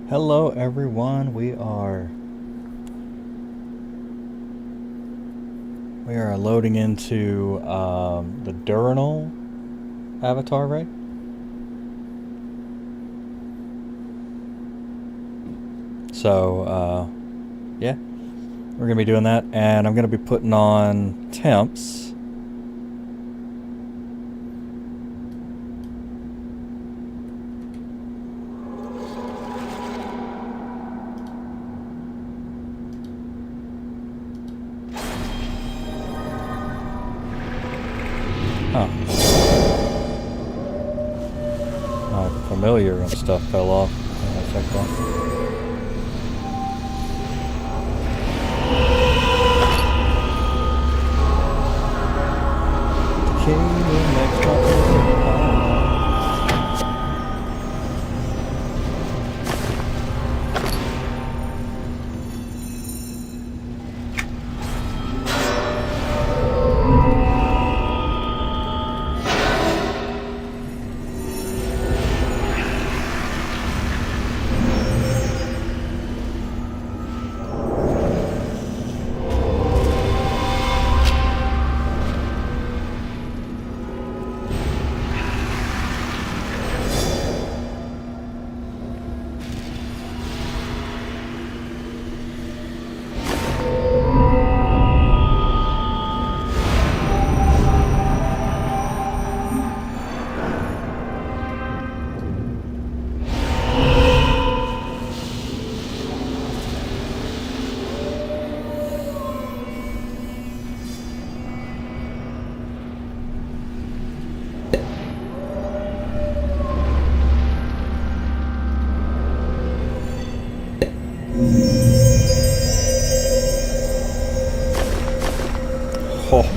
Hello everyone, we are loading into the Durinal avatar, right? So yeah, we're gonna be doing that, and I'm gonna be putting on temps. My familiar and stuff fell off. I checked on.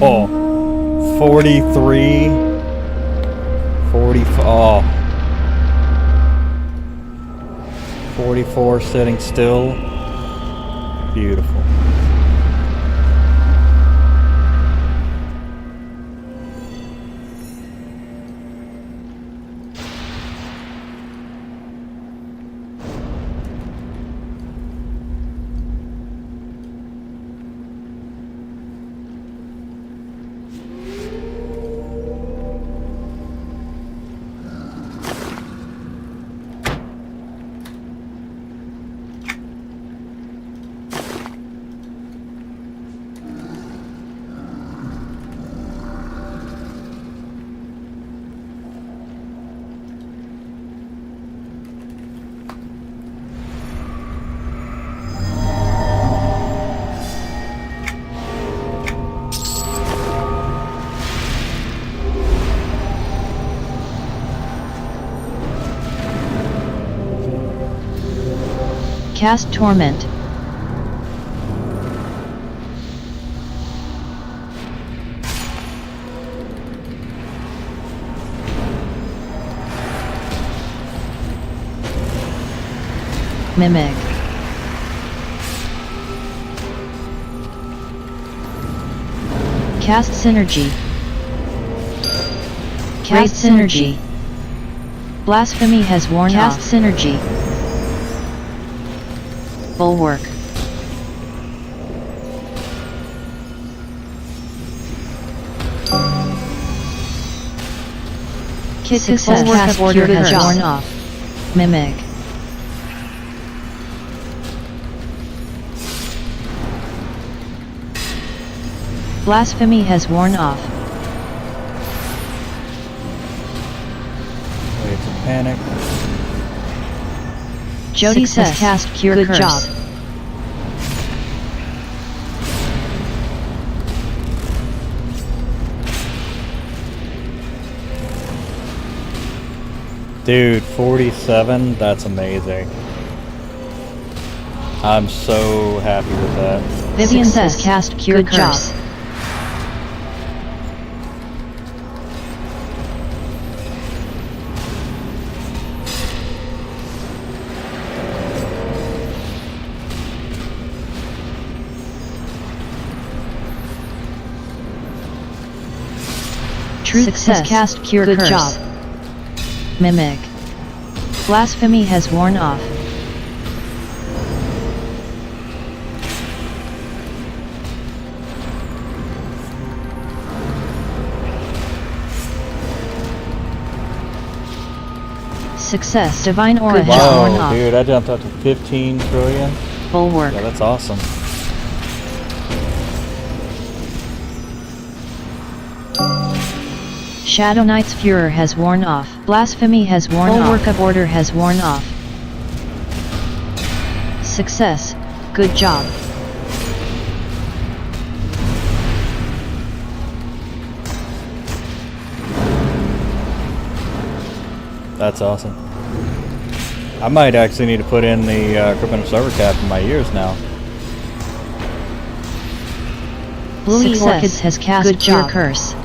Oh, 43, 44, oh, 44 sitting still, beautiful. Cast Torment. Mimic. Cast Synergy. Cast Synergy. Blasphemy has worn off. Cast Synergy. Bulwark. Success. Cast Order has worn off. Mimic. Blasphemy has worn off. Wait, it's a panic. Jody says cast Cure Good Curse. Job. Dude, 47, that's amazing. I'm so happy with that. Vivian says cast Cure Good Curse. Job. Truth says cast Cure Good Curse. Job. Mimic. Blasphemy has worn off. Success. Divine Aura has worn Whoa, off. dude, I jumped up to 15 trillion. Bulwark. Yeah, that's awesome. Shadow Knight's Furor has worn off. Blasphemy has worn off. Bulwark of Order has worn off. Success. Good job. That's awesome. I might actually need to put in the criminal server cap in my ears now. Blue Orchids has cast Good Cure Curse.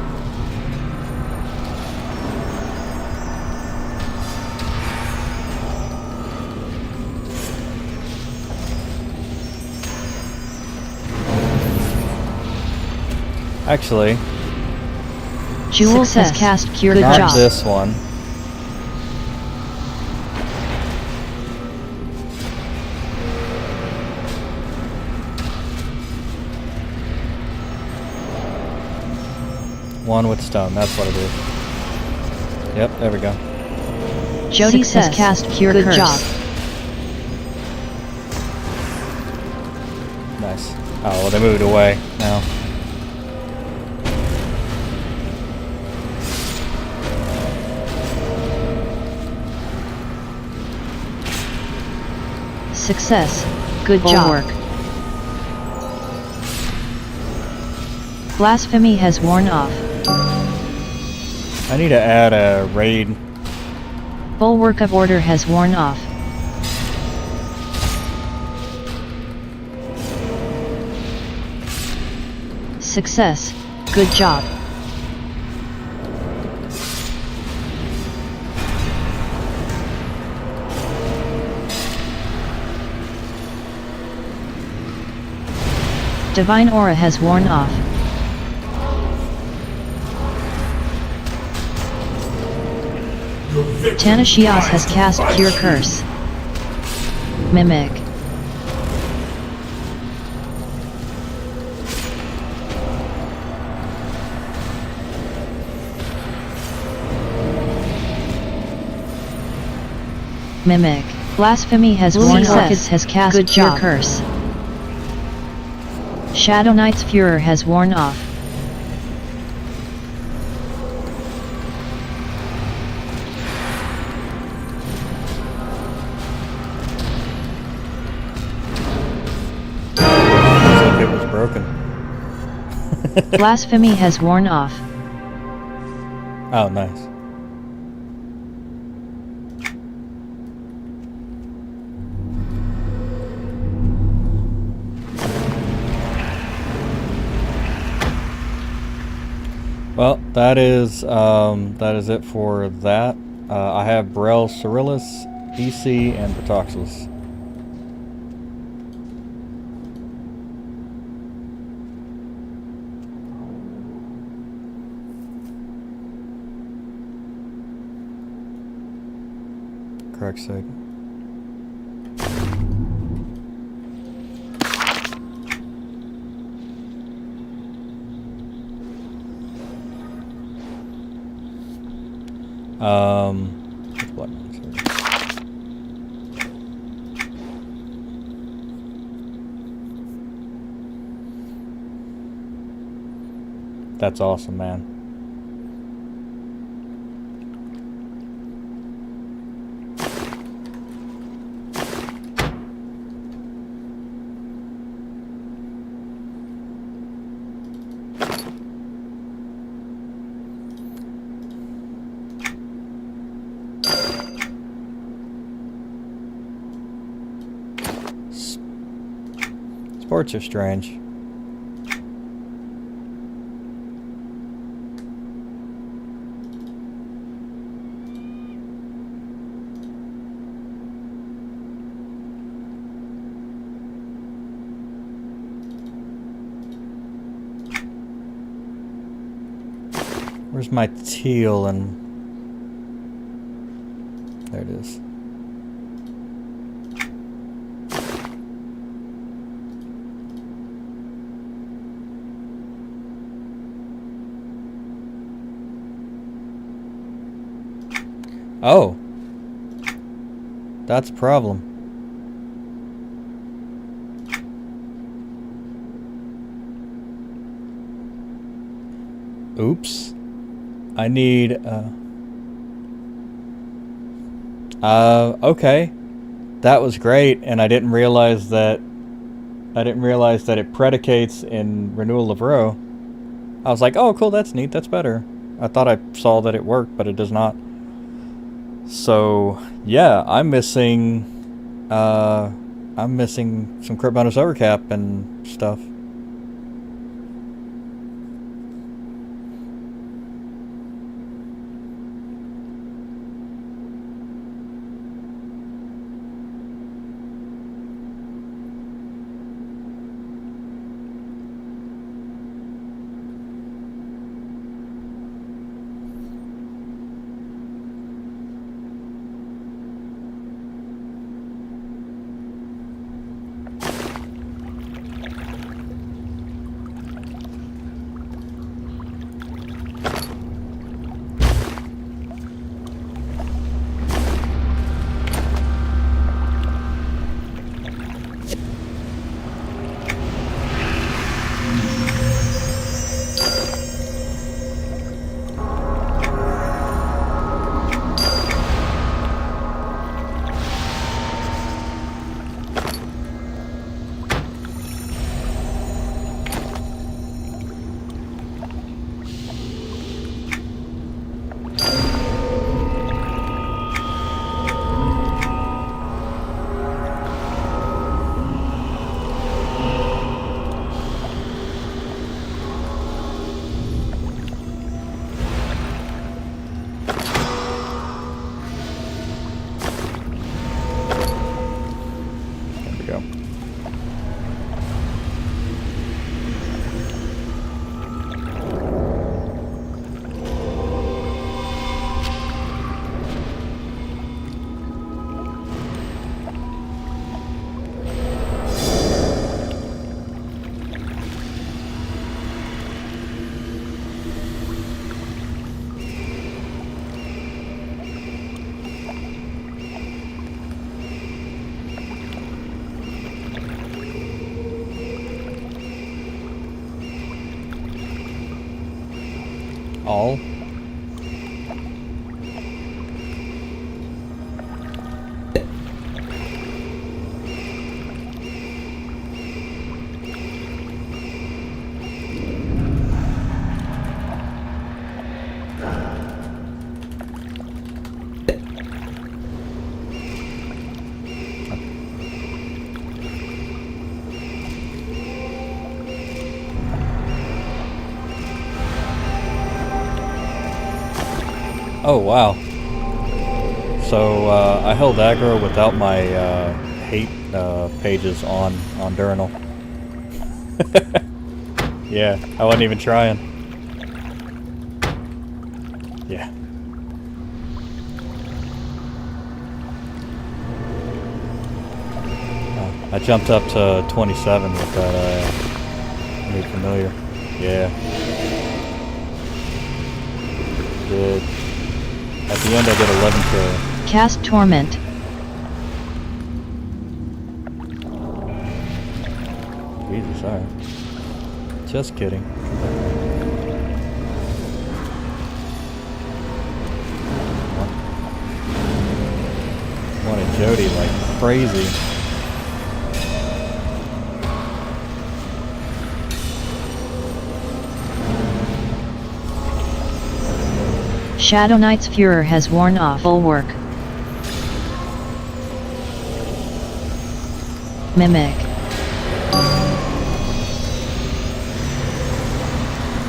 Actually, Jules has cast Cure Good not job. this one. One with stone, that's what it is. Yep, there we go. Jody has cast Cure Good Curse. Job. Nice. Oh, well, they moved away now. Success. Good job. Blasphemy has worn off. I need to add a raid. Bulwark of Order has worn off. Success. Good job. Divine Aura has worn off. Tanashios has cast Cure Curse. Mimic. Mimic. Blasphemy has worn off. Orchids has cast Good Cure Curse. Shadow Knight's Furor has worn off. It was broken. Blasphemy has worn off. Oh, nice. Well, that is it for that. I have Brel, Cyrillus, EC, and Protoxus. Correct sake. What's black ones here? That's awesome, man. Sports are strange. Where's my teal and there it is. Oh. That's a problem. Oops. I need, okay. That was great, and I didn't realize that it predicates in renewal of row. I was like, oh cool, that's neat, that's better. I thought I saw that it worked, but it does not. So yeah, I'm missing some crit bonus overcap and stuff. All. Oh wow. So I held aggro without my hate pages on Durinal. Yeah, I wasn't even trying. Yeah. I jumped up to 27 with that new familiar. Yeah. Good. At the end I did 11 kill. Cast Torment. Jesus, alright. Just kidding. Wanted Jody like crazy. Shadow Knight's Furor has worn off. Bulwark. Mimic.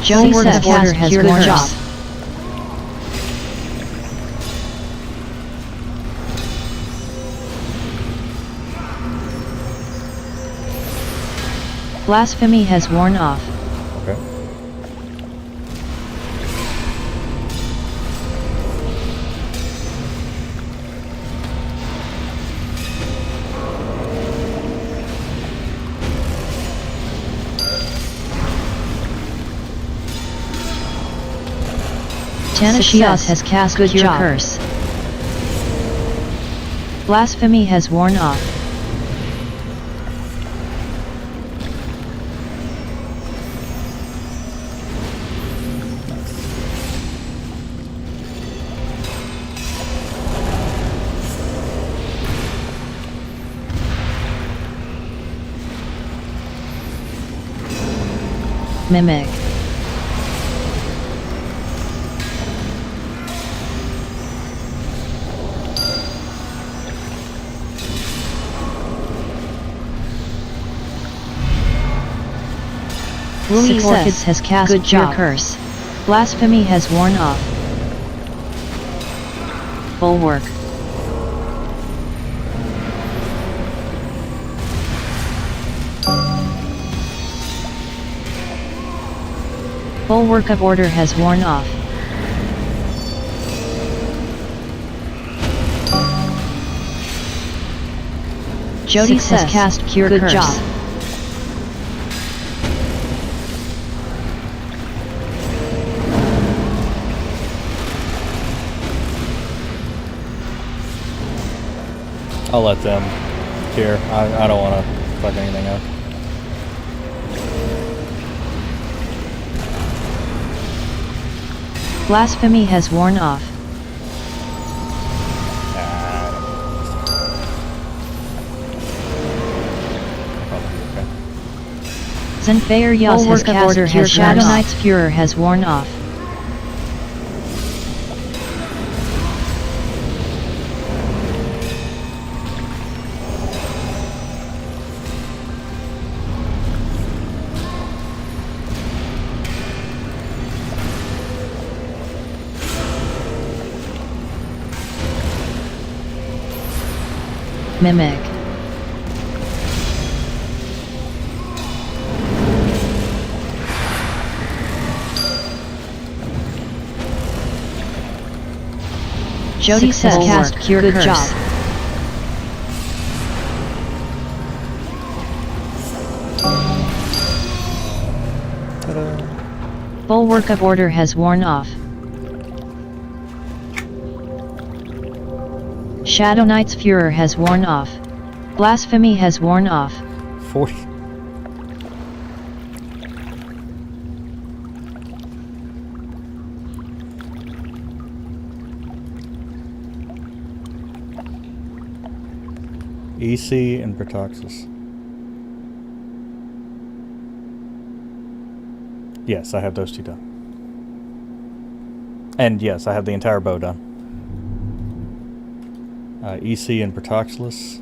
Jody's order has worn off. Blasphemy has worn off. Okay. Tanashias has cast Cure Curse. Blasphemy has worn off. Mimic. Success has cast Good job. Curse. Blasphemy has worn off. Bulwark. Bulwark of Order has worn off. Jody has cast Cure Good Curse. Job. I'll let them here. I don't want to fuck anything up. Blasphemy has worn off. Zenfair Yas has cast Order has Shadow Knight's Furor has worn off. Mimic. Jody says cast Cure Good Curse. Job. Bulwark of Order has worn off. Shadow Knight's Furor has worn off. Blasphemy has worn off. 40. EC and Protoxis. Yes, I have those two done. And yes, I have the entire bow done. EC and Protoxilus.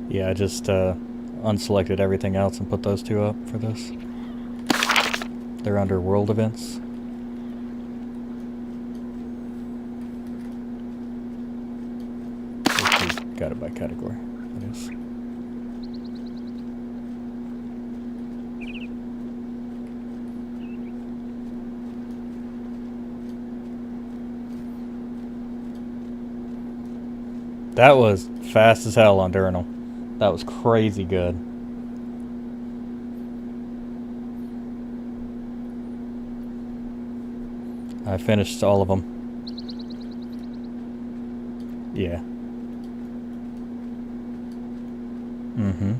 Yeah, I just unselected everything else and put those two up for this. They're under world events. Got it by category. It is. That was fast as hell on Diurnal. That was crazy good. I finished all of them. Yeah. Mm-hmm.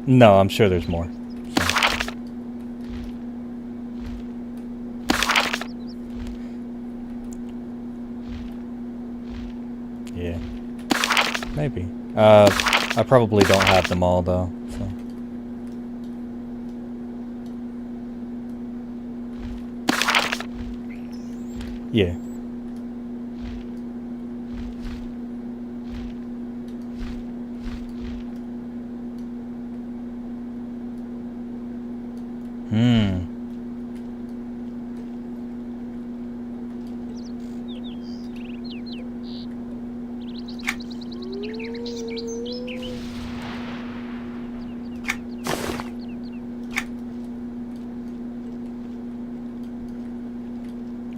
No, I'm sure there's more. Maybe. I probably don't have them all though. So. Yeah.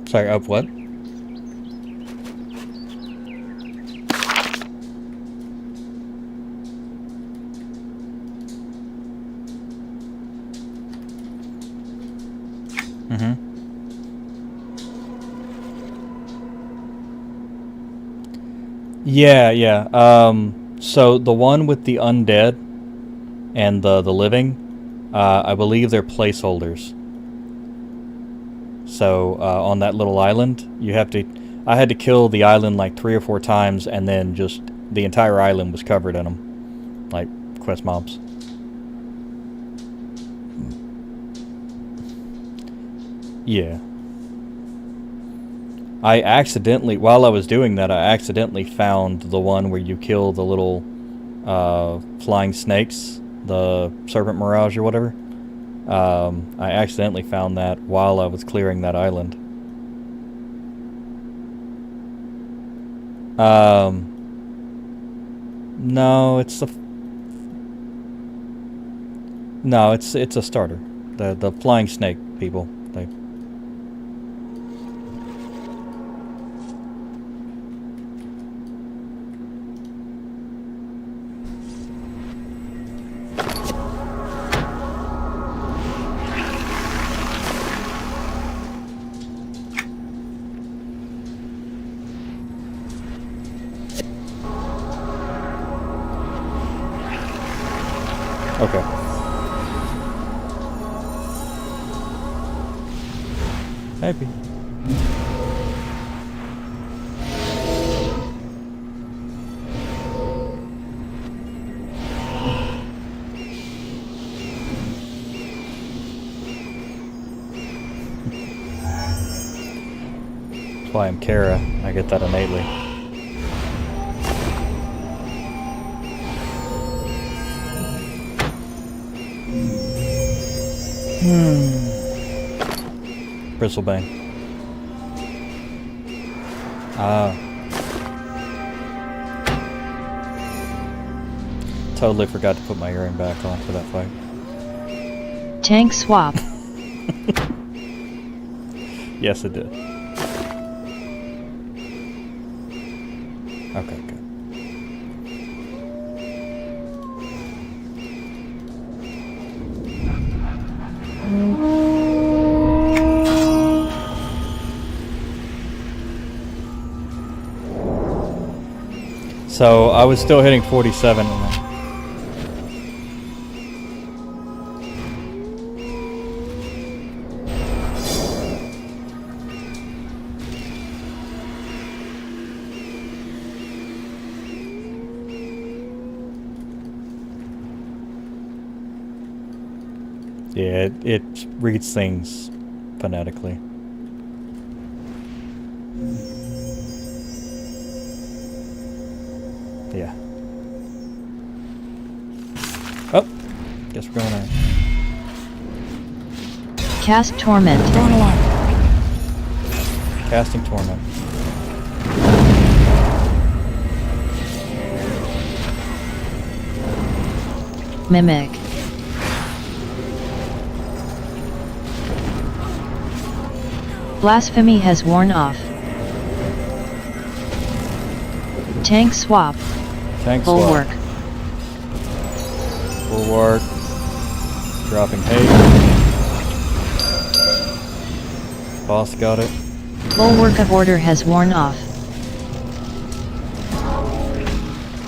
Sorry, up what? Yeah. So the one with the undead and the living, I believe they're placeholders. So on that little island, you have to. I had to kill the island like 3 or 4 times, and then just the entire island was covered in them, like quest mobs. Yeah. I accidentally, while I was doing that, I accidentally found the one where you kill the little flying snakes, the serpent mirage or whatever. I accidentally found that while I was clearing that island. No, it's a starter. The flying snake people. They. Okay. Maybe. That's why I'm Kara. I get that innately. Bristlebane. Totally forgot to put my earring back on for that fight. Tank swap. Yes, it did. Okay, good. So I was still hitting 47 in that. Yeah, it reads things phonetically. Yeah. Oh, guess we're going on. Cast Torment. Going alive. Casting Torment. Mimic. Blasphemy has worn off. Tank swap. Tank Bulwark. swap. Bulwark. Dropping hate. Boss got it. Bulwark of Order has worn off.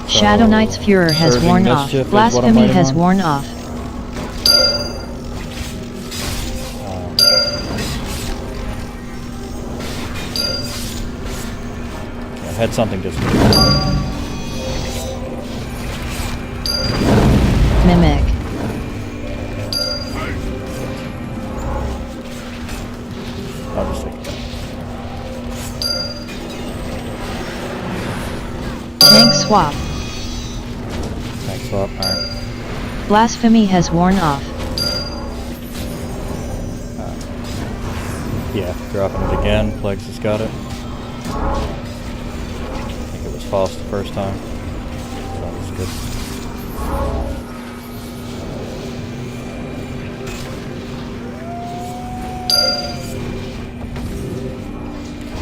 Shadow Knight's Furor has worn off. Blasphemy has worn off. I had something just. Mimic. I'll just take it. Tank swap. Tank swap, alright. Blasphemy has worn off. Yeah, dropping it again. Plagues has got it. I think it was false the first time. So that was good.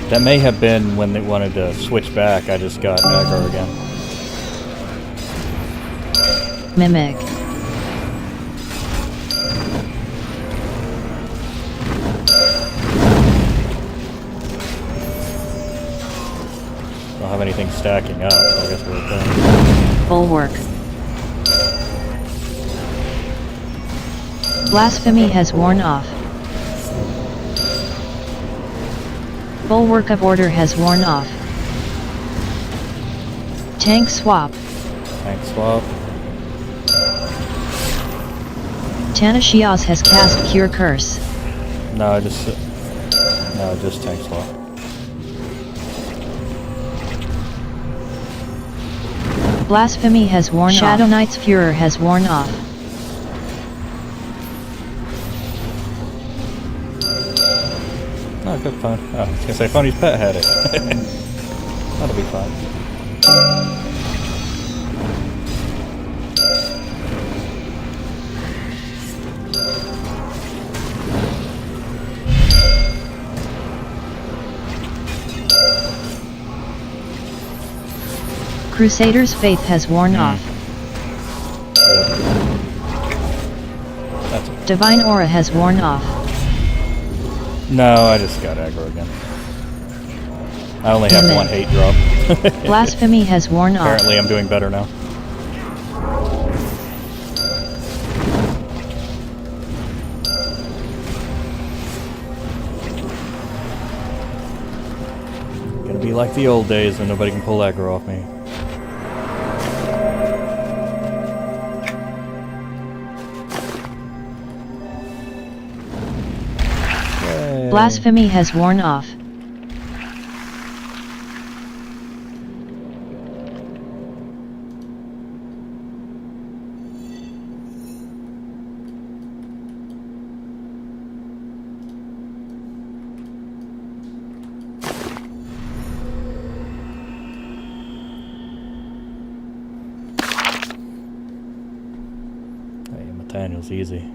That may have been when they wanted to switch back. I just got aggro again. Mimic. Don't have anything stacking up, so I guess we're okay. Bulwark. Blasphemy has worn off. Bulwark of Order has worn off. Tank swap. Tank swap. Tanashias has cast Cure Curse. No, just tank swap. Blasphemy has worn off. Shadow Knight's Furor has worn off. Oh, good phone. Oh, I was gonna say Phony's pet had it. That'll be fine. Crusader's Faith has worn off. Yep. That's okay. Divine Aura has worn off. No, I just got aggro again. I only have Mimic. one hate drop. Blasphemy has worn off. Apparently I'm doing better now. Gonna be like the old days when nobody can pull aggro off me. Yay. Blasphemy has worn off. Hey, Nathaniel's easy.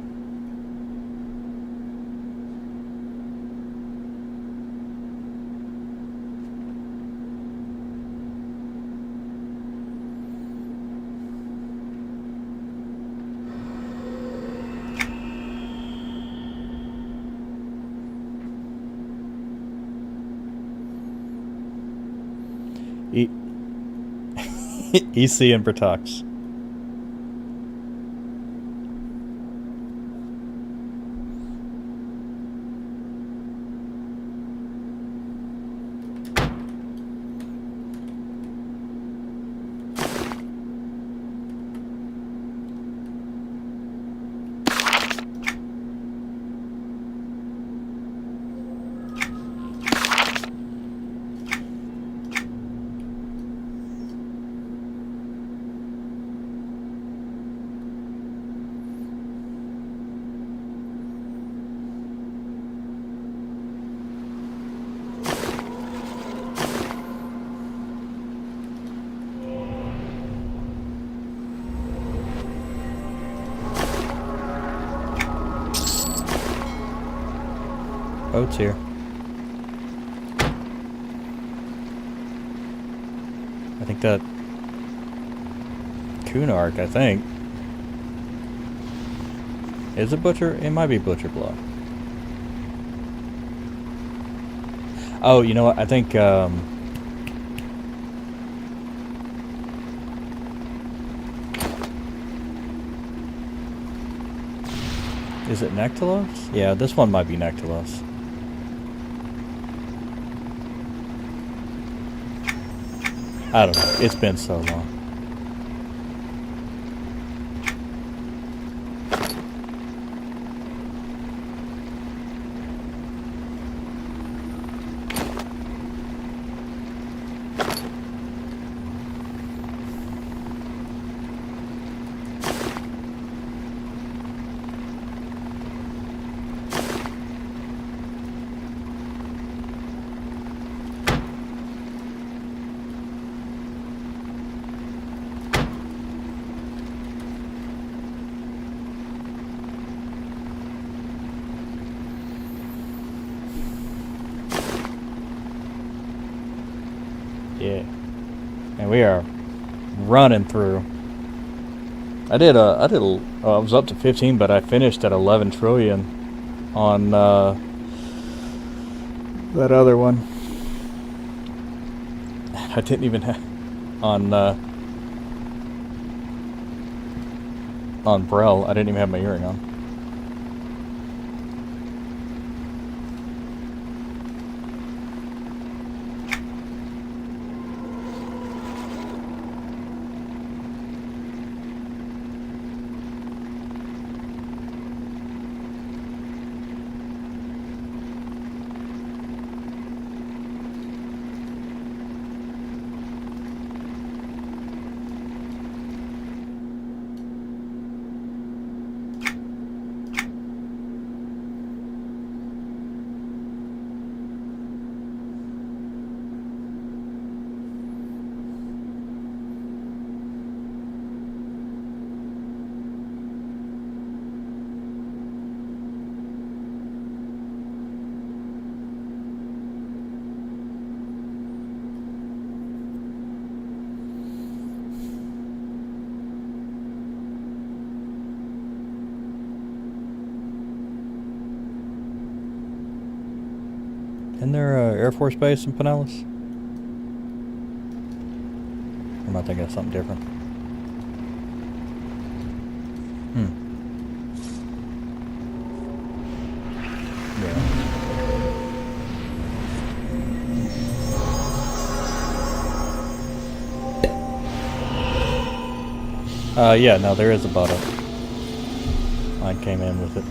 EC and Bertox. Boat's here. I think that Kunark, I think. Is it Butcher? It might be Butcher Block. Oh, you know what? I think is it Nectalos? Yeah, this one might be Nectalos. I don't know. It's been so long. Yeah. And we are running through. I was up to 15, but I finished at 11 trillion on that other one. I didn't even have on Braille. I didn't even have my earring on. Isn't there a Air Force Base in Pinellas? Or am I thinking of something different? Yeah. Yeah, no, there is a butter. Mine came in with it.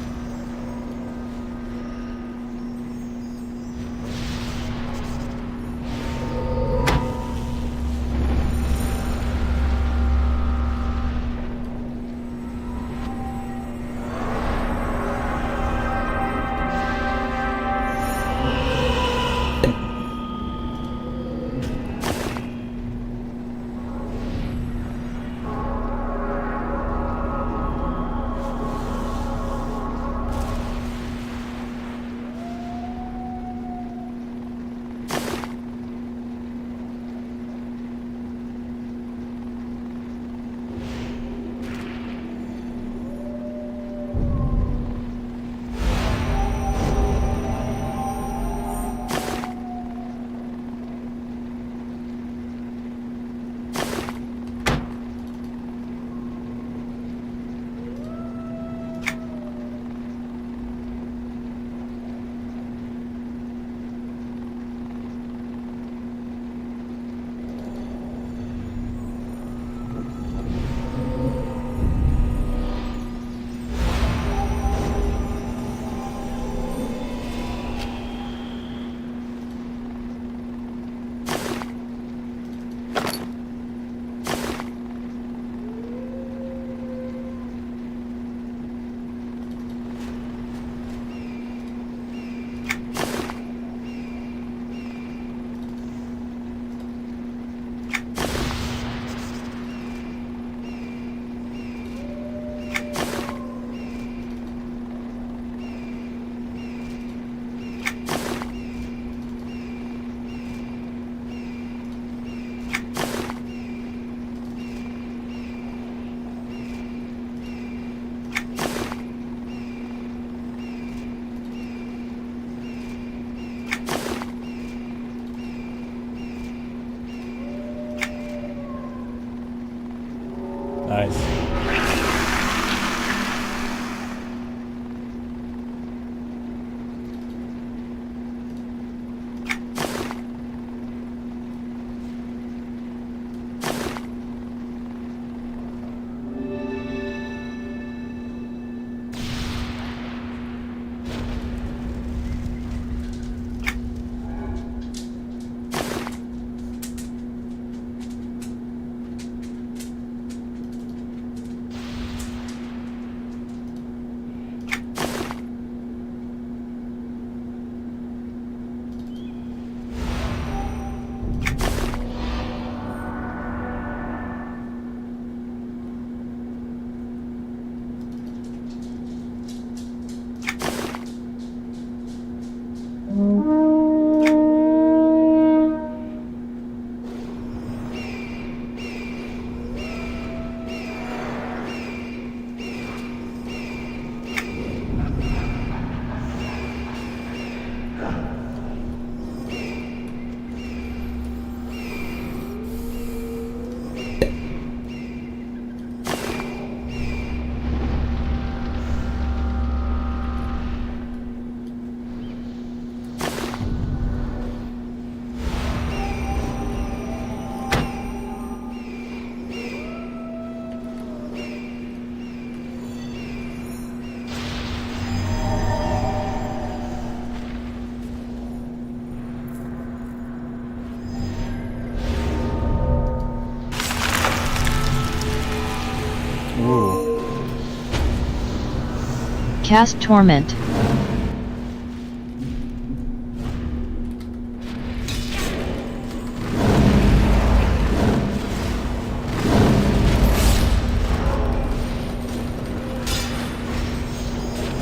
Nice. Cast Torment.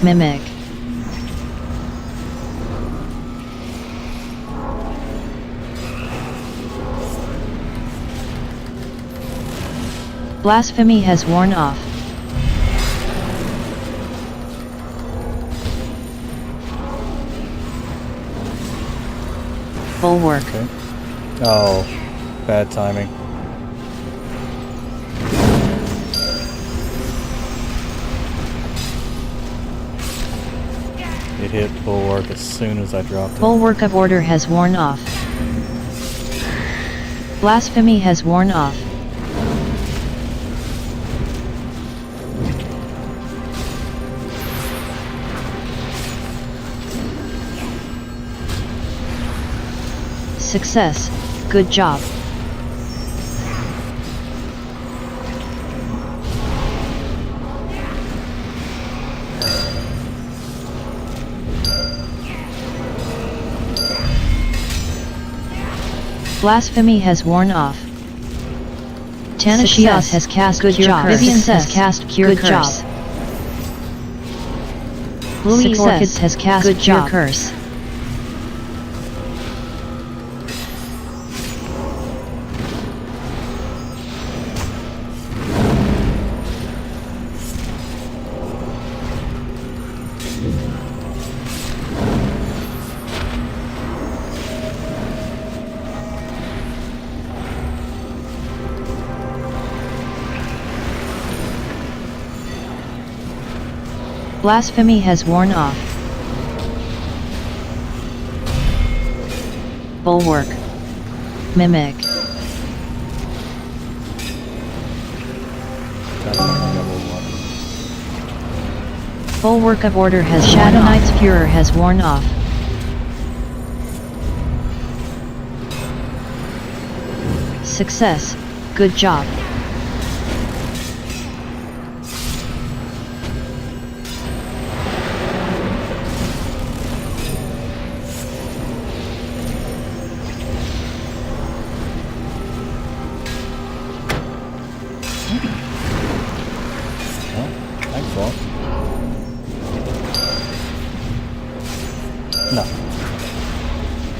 Mimic. Blasphemy has worn off. Bulwark. Okay. Oh, bad timing. It hit the bulwark as soon as I dropped it. Bulwark of Order has worn off. Blasphemy has worn off. Success. Good job. Blasphemy has worn off. Tanashios has cast Good Job. Vivian has cast Cure Curse. Louis Orchids has cast Good Cure Curse. Blasphemy has worn off. Bulwark. Mimic. Bulwark of Order has Shadow Knight's Furor has worn off. Success. Good job. No.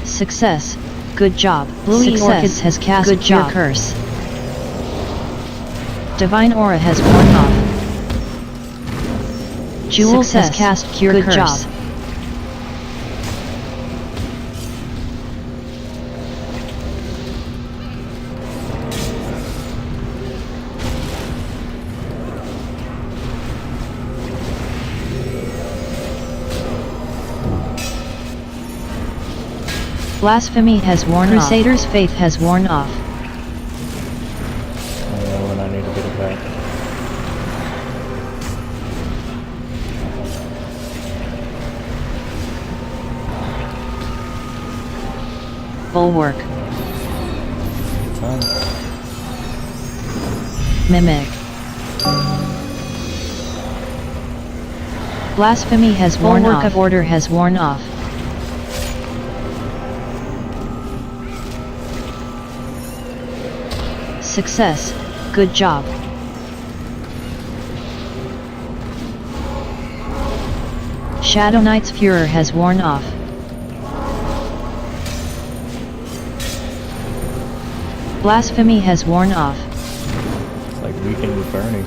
Success. Good job. Louis Orchids has cast Good Cure Curse. Divine Aura has worn off. Jules has cast Cure Curse. Good job. Blasphemy has worn off. Crusader's Faith has worn off. I know when I need to get it back. Bulwark. Time. Mimic. Blasphemy has worn off. Bulwark of Order has worn off. Success. Good job. Shadow Knight's Furor has worn off. Blasphemy has worn off. It's like Weekend with Bernie.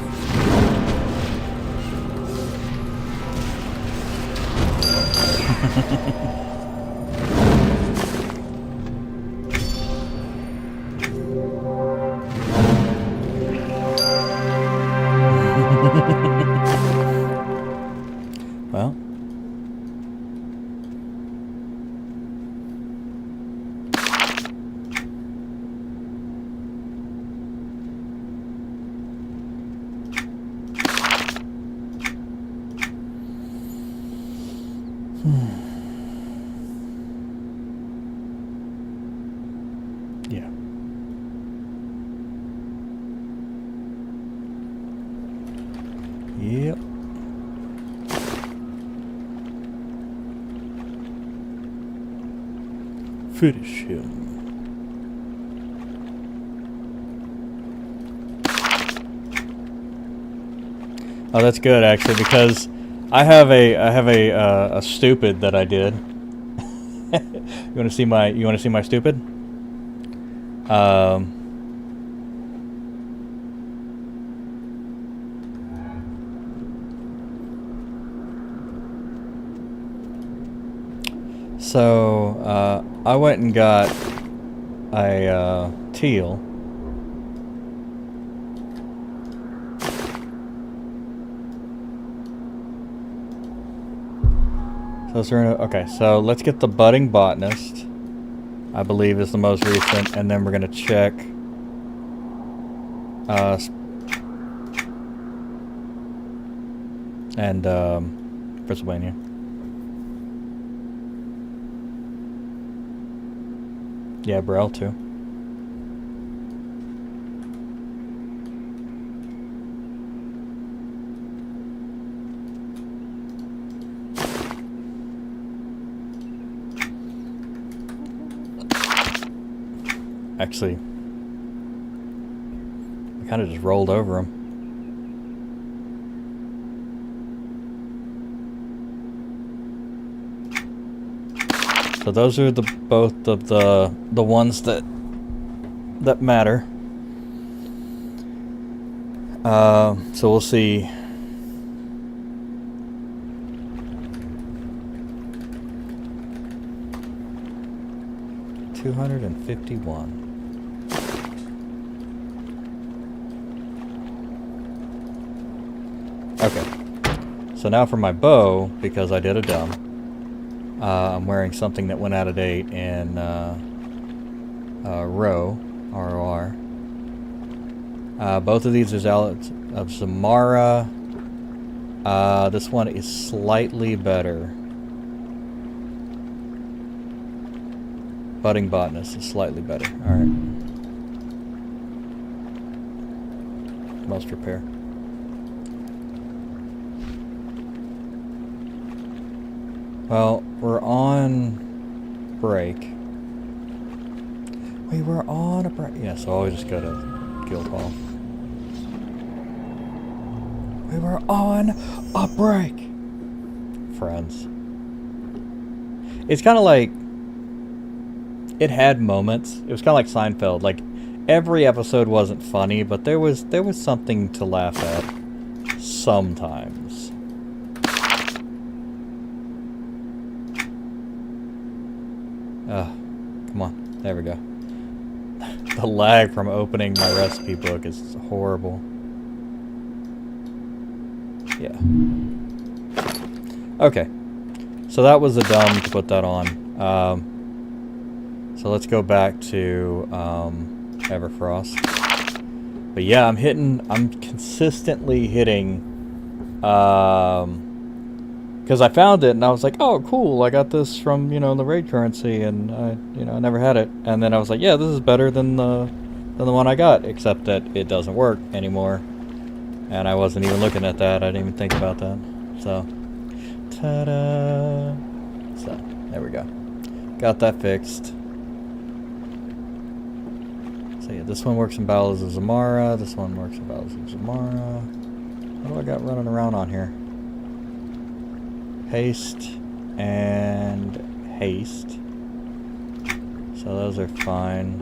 Well. Yeah. Yep. Finish him. Oh, that's good actually, because I have a stupid that I did. You want to see my stupid? So I went and got a teal. Okay, so let's get the budding botanist. I believe is the most recent, and then we're gonna check and Pennsylvania. Yeah, Braille too. Actually, I kind of just rolled over him. So those are both of the ones that matter. So we'll see. $251. Okay, so now for my bow, because I did a dumb, I'm wearing something that went out of date in ROR. Both of these are Zealots of Zamara. This one is slightly better. Budding Botanist is slightly better. Alright. Must repair. Well, we're on break. We were on a break. Yeah, so I'll just go to Guildhall. We were on a break. Friends. It's kind of like... It had moments. It was kind of like Seinfeld. Like, every episode wasn't funny, but there was something to laugh at. Sometimes. Come on. There we go. The lag from opening my recipe book is horrible. Yeah. Okay. So that was a dumb to put that on. So let's go back to Everfrost. But yeah, I'm consistently hitting, because I found it and I was like, oh cool, I got this from, the raid currency, and I never had it. And then I was like, yeah, this is better than the one I got, except that it doesn't work anymore. And I wasn't even looking at that. I didn't even think about that. So, ta-da! So, there we go. Got that fixed. So yeah, this one works in Battles of Zamara. This one works in Battles of Zamara. What do I got running around on here? Haste and haste. So those are fine.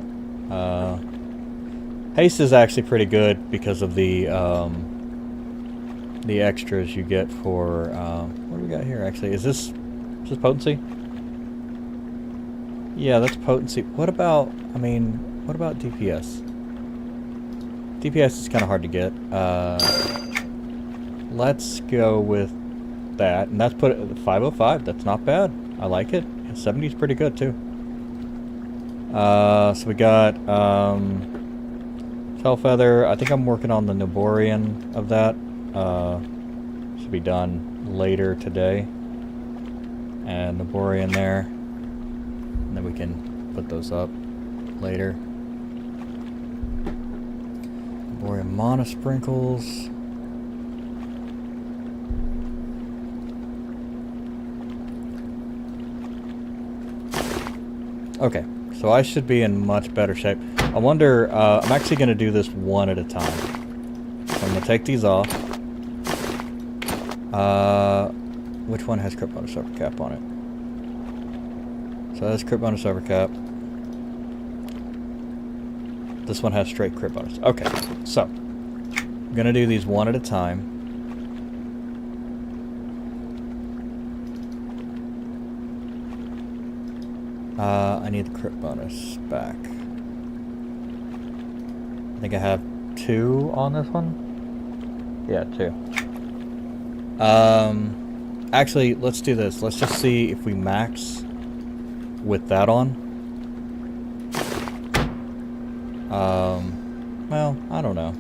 Haste is actually pretty good because of the extras you get for what do we got here actually? Is this potency? Yeah, that's potency. What about DPS? DPS is kind of hard to get. Let's go with that, and that's put it at 505. That's not bad. I like it. 70 is pretty good too. So we got Fellfeather. I think I'm working on the Noborian of that. Should be done later today. And Noborian there. And then we can put those up later. Noborian Mana Sprinkles. Okay, so I should be in much better shape. I wonder, I'm actually going to do this one at a time. So I'm going to take these off. Which one has crit bonus overcap on it? So that's crit bonus overcap. This one has straight crit bonus. Okay, so I'm going to do these one at a time. I need the crit bonus back. I think I have 2 on this one. Yeah, 2. Actually, let's do this. Let's just see if we max with that on. Well, I don't know.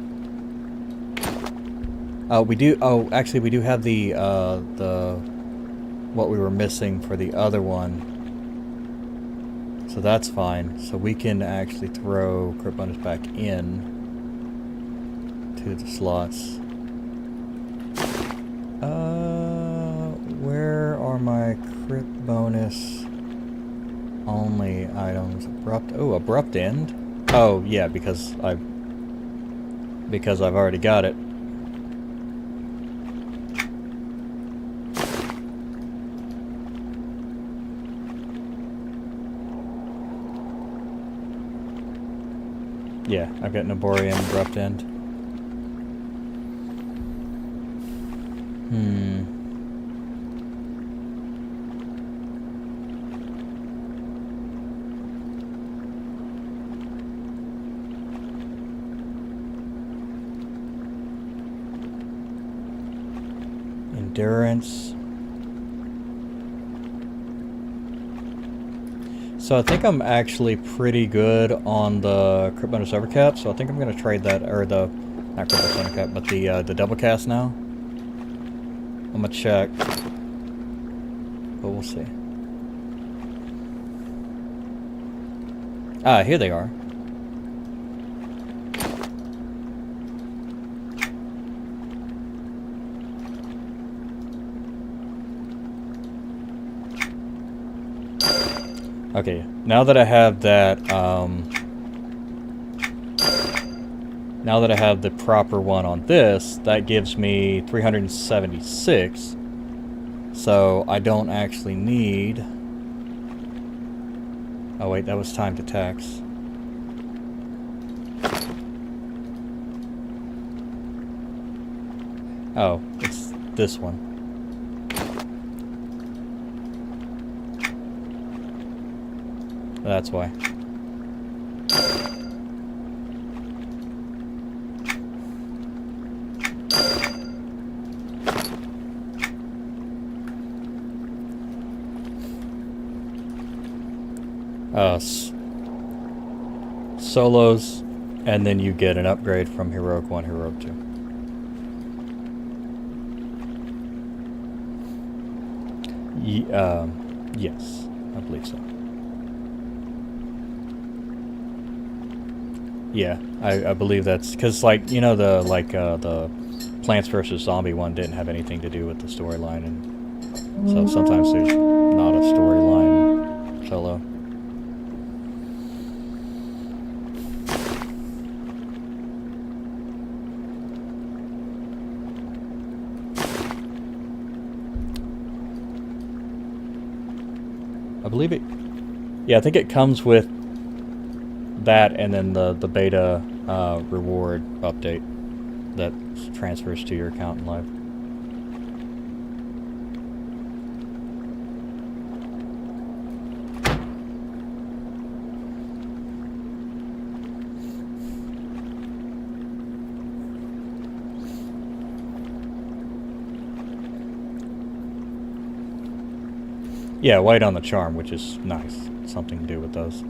We do. Oh, actually, we do have the what we were missing for the other one. So that's fine. So we can actually throw crit bonus back in to the slots. Where are my crit bonus only items? Abrupt end? Oh, yeah, because I've already got it. Yeah, I've got Naborian abrupt end. Endurance. So I think I'm actually pretty good on the crit bonus overcap, so I think I'm going to trade that, or the, not crit bonus overcap, but the double cast now. I'm going to check, but we'll see. Ah, here they are. Okay, now that I have that, now that I have the proper one on this, that gives me 376. So I don't actually need... Oh wait, that was time to tax. Oh, it's this one. That's why. Solos, and then you get an upgrade from Heroic 1, Heroic 2. Yes, I believe so. Yeah, I believe that's because, like, you know, the Plants vs. Zombie one didn't have anything to do with the storyline, and so sometimes there's not a storyline solo. I believe it. Yeah, I think it comes with that and then the beta reward update that transfers to your account in live. Yeah, white on the charm, which is nice. Something to do with those.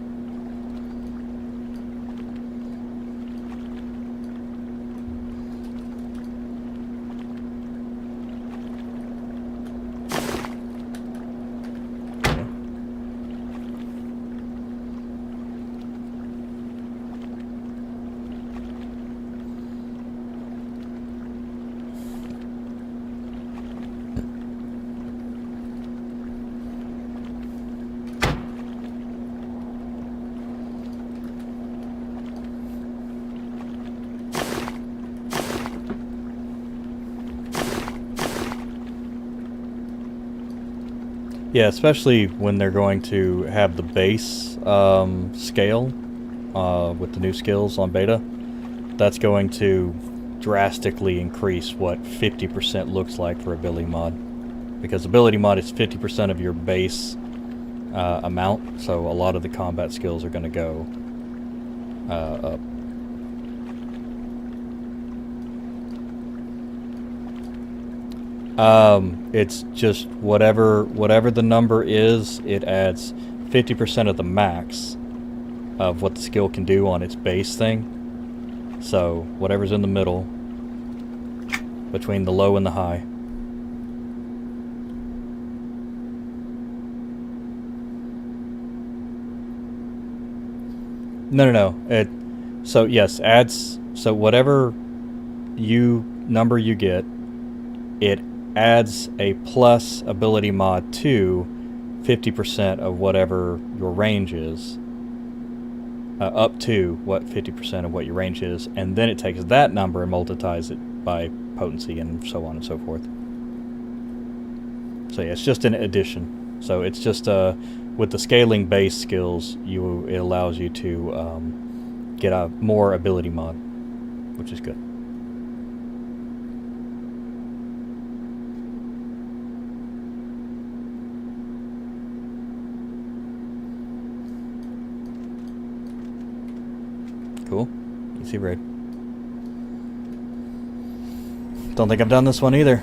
Yeah, especially when they're going to have the base scale with the new skills on beta. That's going to drastically increase what 50% looks like for ability mod. Because ability mod is 50% of your base amount, so a lot of the combat skills are going to go up. It's just whatever the number is, it adds 50% of the max of what the skill can do on its base thing. So whatever's in the middle, between the low and the high. No. So yes, adds, so whatever number you get, it adds a plus ability mod to 50% of whatever your range is, up to what 50% of what your range is, and then it takes that number and multiplies it by potency and so on and so forth. So yeah, it's just an addition. So it's just with the scaling base skills, it allows you to get a more ability mod, which is good. Cool. EQ2 Raid. Don't think I've done this one either.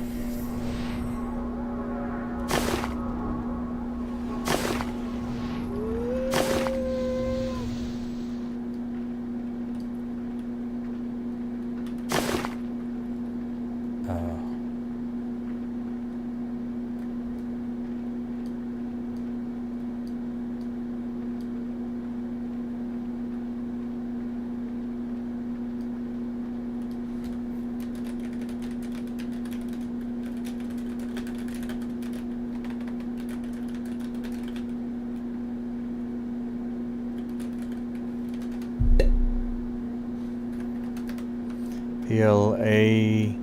PLA.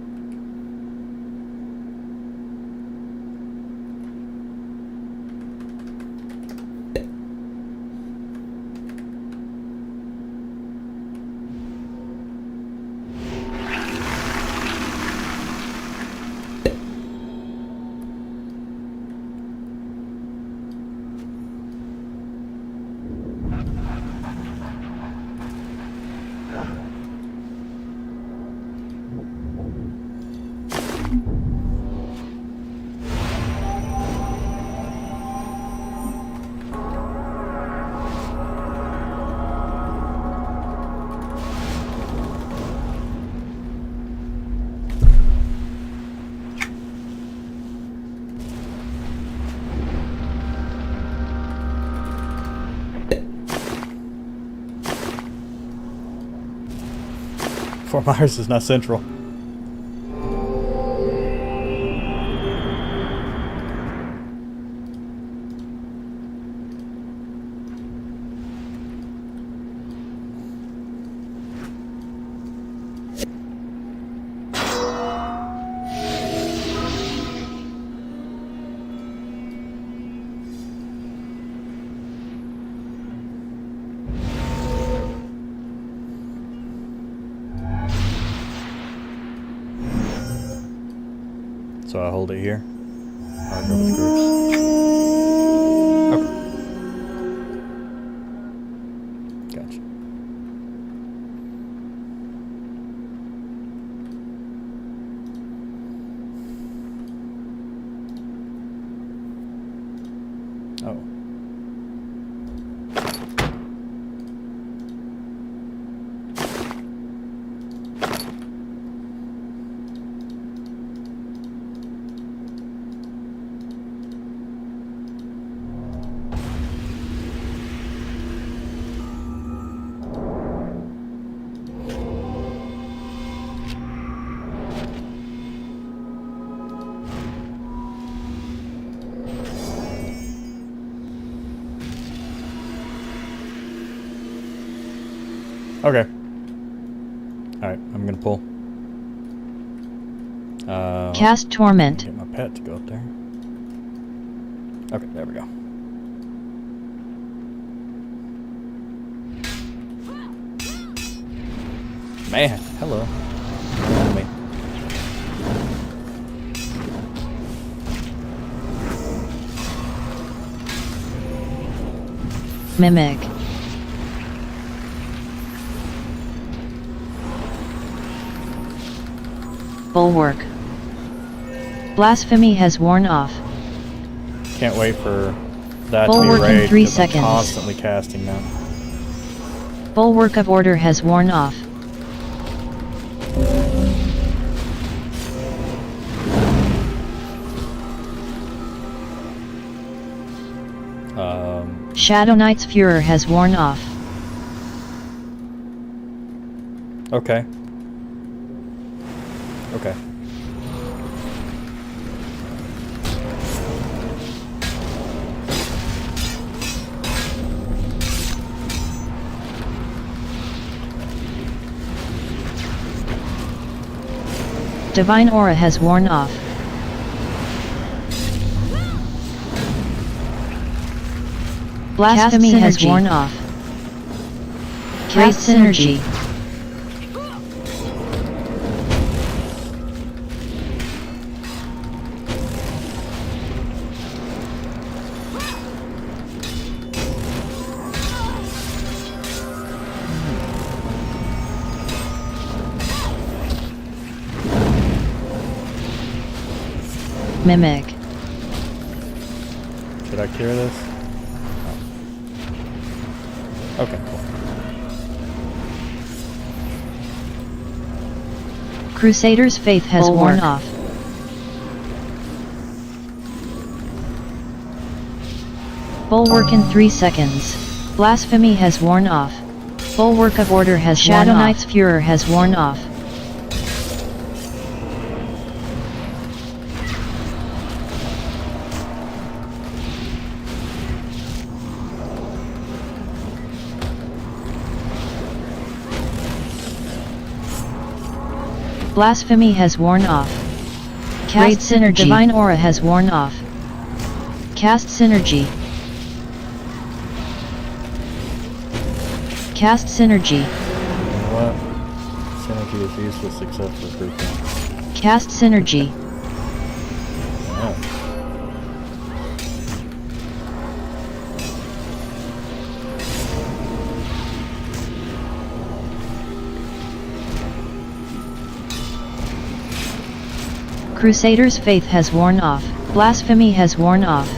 Fort Myers is not central. So I hold it here. I'll go with the groups. Okay. Gotcha. Oh. Okay. Alright, I'm gonna pull. Cast Torment. Get my pet to go up there. Okay, there we go. Man, hello. Enemy. Mimic. Bulwark. Blasphemy has worn off. Can't wait for that Bulwark to be in raid, 3 'cause I'm seconds. constantly casting now. Bulwark of order has worn off. Shadow Knight's Furor has worn off. Okay. Okay. Divine Aura has worn off. Blasphemy has worn off. Cast Synergy. Mimic. Should I cure this? Oh. Okay, cool. Crusader's Faith has worn off. Bulwark in 3 seconds. Blasphemy has worn off. Bulwark of Order has Shadow Knight's Furor has worn off. Blasphemy has worn off. Cast Synergy. Divine Aura has worn off. Cast Synergy. Cast Synergy. You know what? Synergy is useless except for grouping. Cast Synergy. Yeah. Crusader's Faith has worn off. Blasphemy has worn off.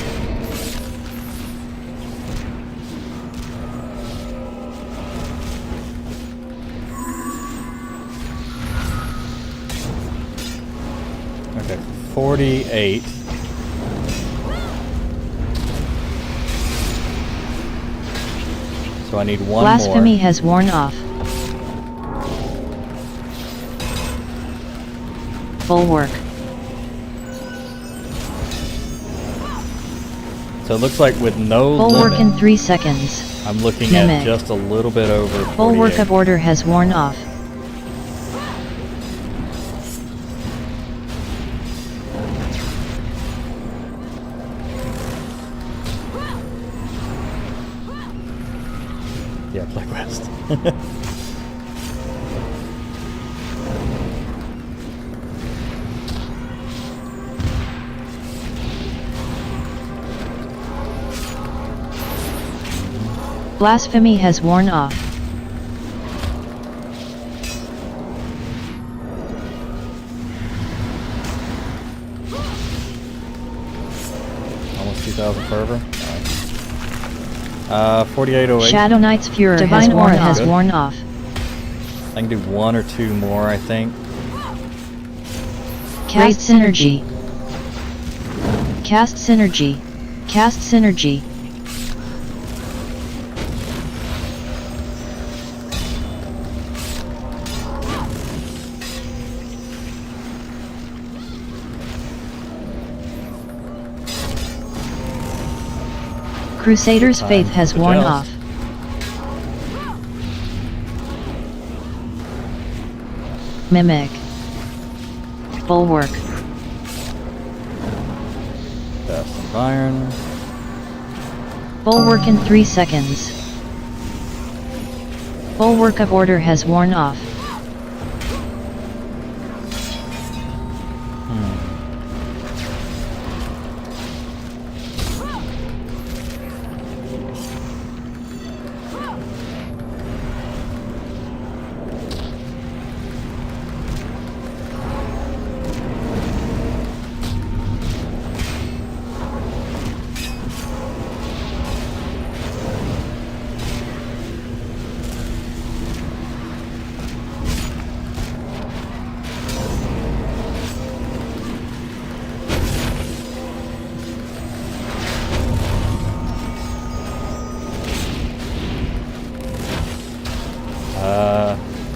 Okay, 48. So I need one Blasphemy more. has worn off. Bulwark. So it looks like with no Bulwark limit, in 3 seconds. I'm looking Mimic. at just a little bit over 48. Bulwark of Order has worn off. Yeah, play West. Blasphemy has worn off. Almost 2,000 fervor. Alright. 4808. Shadow Knight's Furor Divine Aura has worn off. I can do one or two more, I think. Cast Synergy. Cast Synergy. Cast Synergy. Crusader's Faith has worn off. Mimic. Bulwark. Best of Iron. Bulwark in 3 seconds. Bulwark of order has worn off.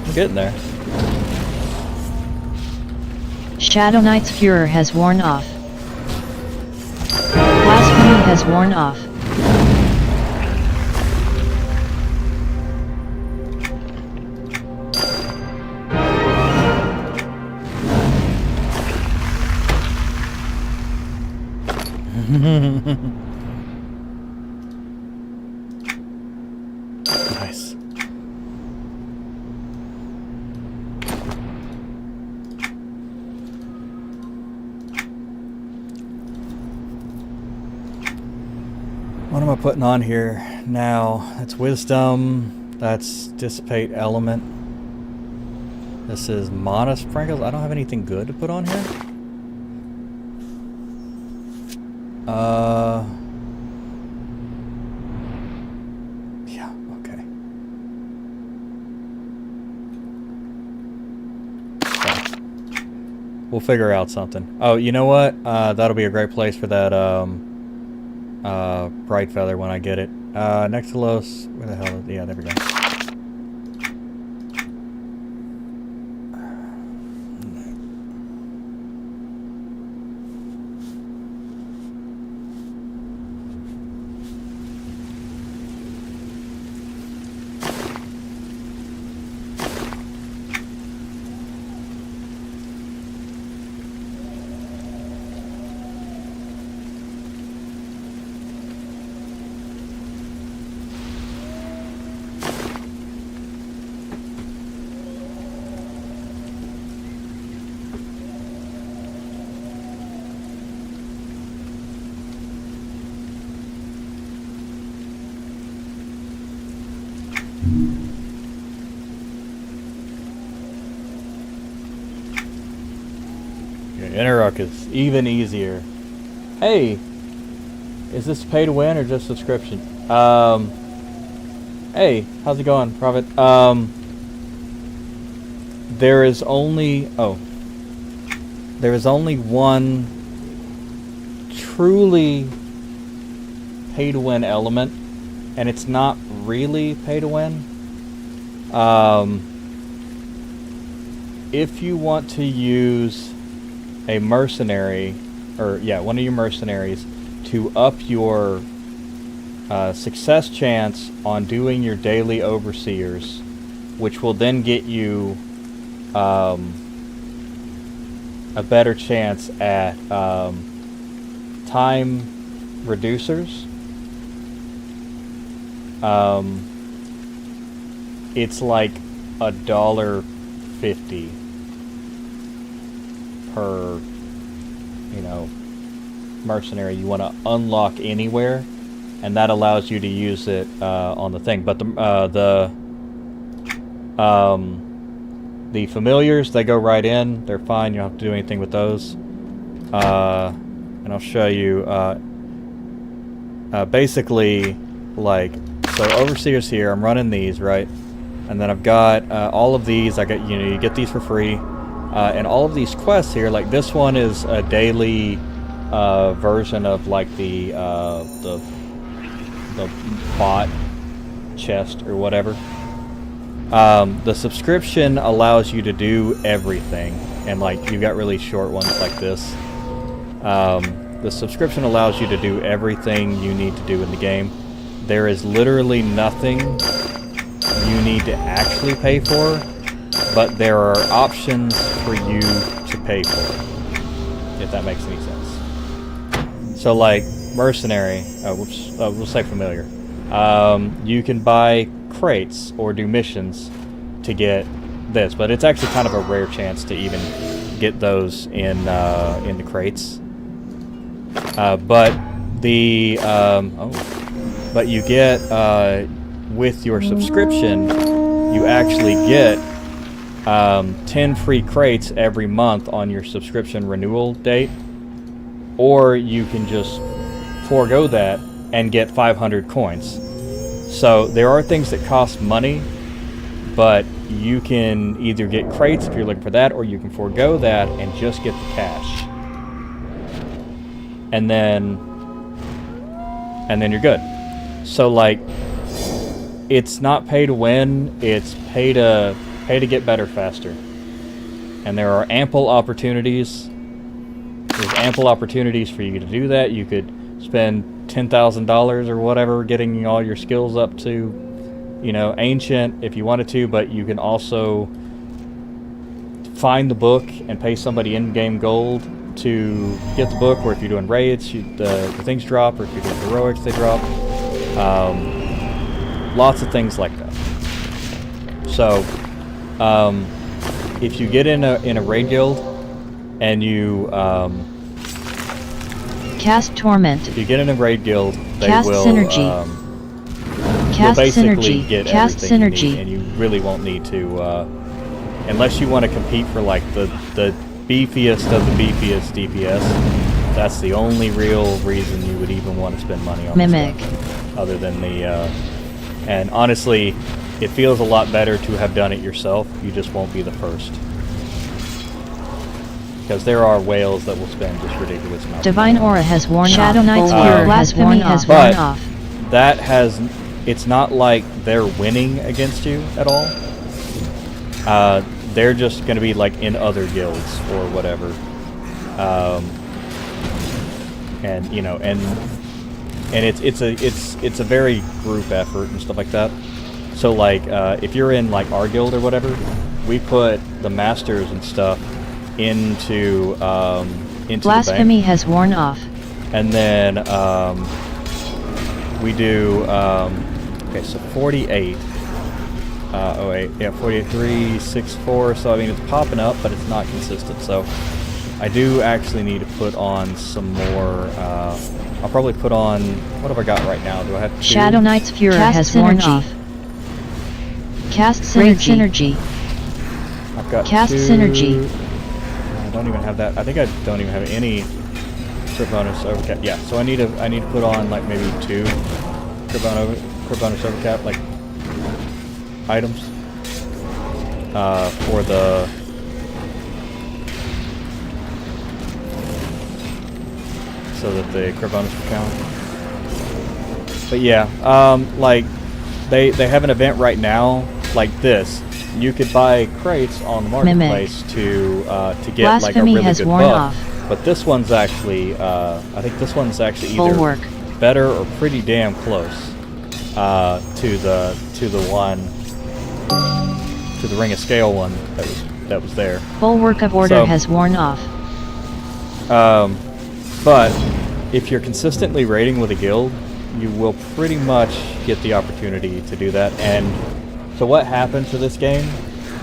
I'm getting there. Shadow Knight's Furor has worn off. Blasphemy has worn off. Nice. What am I putting on here now? That's wisdom. That's dissipate element. This is mana sprinkles. I don't have anything good to put on here. Yeah, okay. We'll figure out something. Oh, you know what? That'll be a great place for that bright feather when I get it. Next to Los. Where the hell is it? Yeah, there we go. Interrupt is even easier. Hey, is this pay to win or just subscription? Hey, how's it going, Prophet? There is only one truly pay to win element, and it's not really pay to win. If you want to use a mercenary, or yeah, one of your mercenaries, to up your success chance on doing your daily overseers, which will then get you a better chance at time reducers. It's like $1.50 per, mercenary you want to unlock anywhere, and that allows you to use it on the thing. But the familiars, they go right in. They're fine. You don't have to do anything with those. And I'll show you. Basically, so overseers here. I'm running these, right? And then I've got all of these. I got you get these for free. And all of these quests here, like this one is a daily version of like the bot chest or whatever. The subscription allows you to do everything, and like you got really short ones like this. The subscription allows you to do everything you need to do in the game. There is literally nothing you need to actually pay for, but there are options for you to pay for, if that makes any sense. So like, mercenary, we'll say familiar, you can buy crates or do missions to get this, but it's actually kind of a rare chance to even get those in the crates. But you get with your subscription, you actually get 10 free crates every month on your subscription renewal date, or you can just forego that and get 500 coins. So there are things that cost money, but you can either get crates if you're looking for that, or you can forego that and just get the cash. And then you're good. So like, it's not pay to win, it's pay to get better faster. And there are ample opportunities. There's ample opportunities for you to do that. You could spend $10,000 or whatever getting all your skills up to, you know, ancient if you wanted to, but you can also find the book and pay somebody in-game gold to get the book, or if you're doing raids, the things drop, or if you're doing heroics, they drop. Lots of things like that. So, if you get in a raid guild and you cast torment, if you get in a raid guild, they cast will synergy. Cast you'll basically synergy. get Cast everything synergy. you need, and you really won't need to, unless you want to compete for like the beefiest of the beefiest DPS. That's the only real reason you would even want to spend money on Mimic. this stuff, other than the, and honestly, it feels a lot better to have done it yourself. You just won't be the first. Because there are whales that will spend just ridiculous amounts. Divine Aura has worn Shadow off. Knight's Fury Blasphemy has worn But off. that has, it's not like they're winning against you at all. They're just going to be like in other guilds or whatever. And you know, and it's a very group effort and stuff like that. So like if you're in like our guild or whatever, we put the masters and stuff into Blasphemy the bank. has worn off. And then we do okay, so 48. Oh wait, yeah, 48, 3, 6, 4. So I mean, it's popping up, but it's not consistent. So I do actually need to put on some more. I'll probably put on. What have I got right now? Do I have 2? Shadow Knight's Fury has worn off. Cast synergy. I've got Cast 2. synergy. I don't even have that. I think I don't even have any crit bonus overcap. Yeah, so I need to put on like maybe 2 crit bonus overcap like items for the so that the crit bonus will count. But yeah, like they have an event right now like this. You could buy crates on the marketplace to get like a Blasphemy really has good worn buff. off. But this one's actually, I think this one's actually either Bulwark. better or pretty damn close to the Ring of Scale one that was there. Bulwark of Order So- has worn off. But if you're consistently raiding with a guild, you will pretty much get the opportunity to do that. And so what happened to this game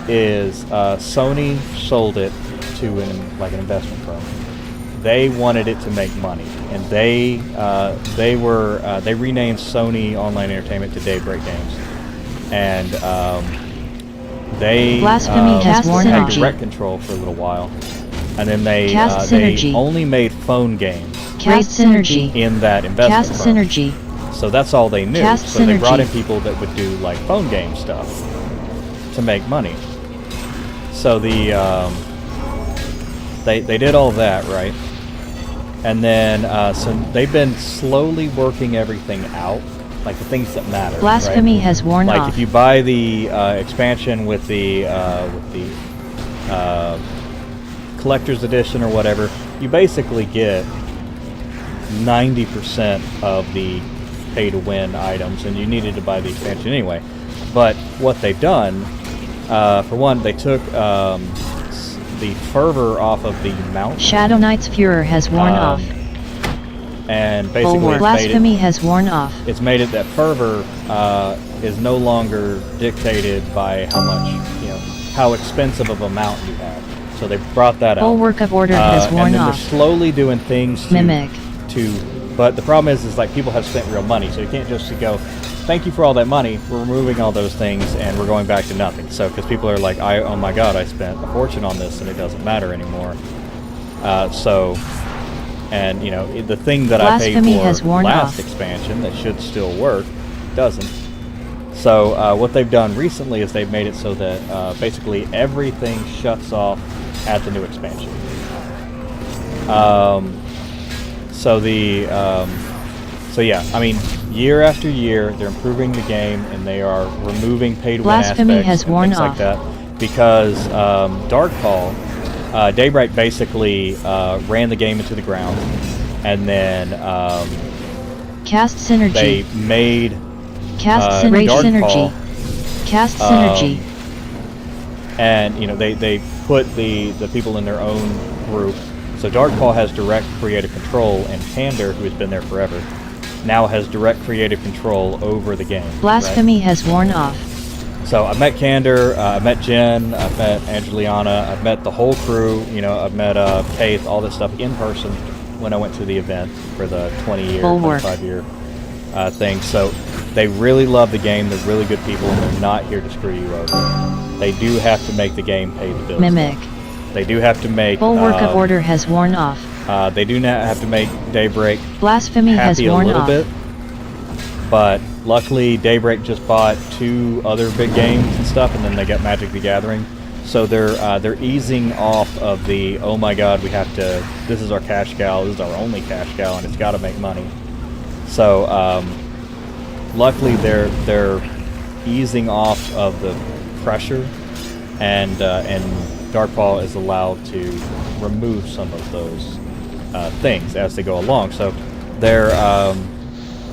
is Sony sold it to an investment firm. They wanted it to make money, and they renamed Sony Online Entertainment to Daybreak Games, and they Blasphemy has worn had off. direct control for a little while, and then they Cast they synergy. only made phone games Cast synergy. in that investment Cast firm. synergy. So that's all they knew. Cast So they brought in synergy. people that would do like phone game stuff to make money. So the they did all that, right? And then so they've been slowly working everything out, like the things that matter. Blasphemy right? has worn Like off. if you buy the expansion with the collector's edition or whatever, you basically get 90% of the pay-to-win items, and you needed to buy the expansion anyway. But what they've done, for one, they took the fervor off of the mount. Shadow Knight's Fury has worn off. and basically Bulwark. Blasphemy has worn off. It's made it that fervor is no longer dictated by how much, how expensive of amount you have. So they brought that out. Bulwark of order has worn and then off. they're slowly doing things to Mimic. But the problem is like people have spent real money, so you can't just go, thank you for all that money, we're removing all those things and we're going back to nothing. So because people are like, oh my god, I spent a fortune on this and it doesn't matter anymore. And the thing that Blasphemy I paid for last expansion that should still work doesn't. So what they've done recently is they've made it so that basically everything shuts off at the new expansion. So yeah, I mean, year after year they're improving the game and they are removing pay-to-win aspects and things like that, because Darkfall, Daybreak basically ran the game into the ground, and then Cast Synergy. They made Cast Synergy. Cast Synergy. And they put the people in their own group. So Darkfall has direct creative control, and Candor, who has been there forever, now has direct creative control over the game. Blasphemy has worn off. So I've met Candor, I've met Jen, I've met Angeliana, I've met the whole crew, I've met Faith, all this stuff in person when I went to the event for the 20-year, 25-year thing. So they really love the game, they're really good people, and they're not here to screw you over. They do have to make the game pay the bills. Mimic. They do have to make... Bulwark of order has worn off. They do not have to make Daybreak Blasphemy has worn a little off. bit. But luckily, Daybreak just bought 2 other big games and stuff, and then they got Magic the Gathering. So they're easing off of the, oh my god, we have to, this is our cash cow, this is our only cash cow, and it's got to make money. So luckily they're easing off of the pressure, and Darkfall is allowed to remove some of those things as they go along. So they're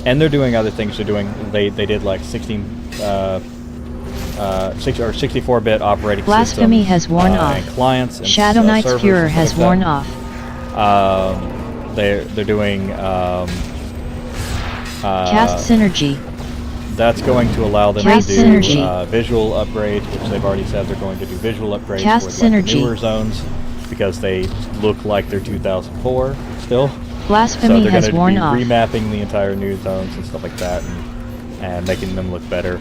and they're doing other things. They did like 64-bit operating Blasphemy systems, has worn off. and clients. And, Shadow Knight's Furor has worn off. They're doing Cast Synergy. That's going to allow them Cast to do Synergy. visual upgrades, which they've already said they're going to do visual upgrades Cast for like, the Synergy. newer zones, because they look like they're 2004 still. Blasphemy so has they're worn going to off. be remapping the entire new zones and stuff like that, and making them look better.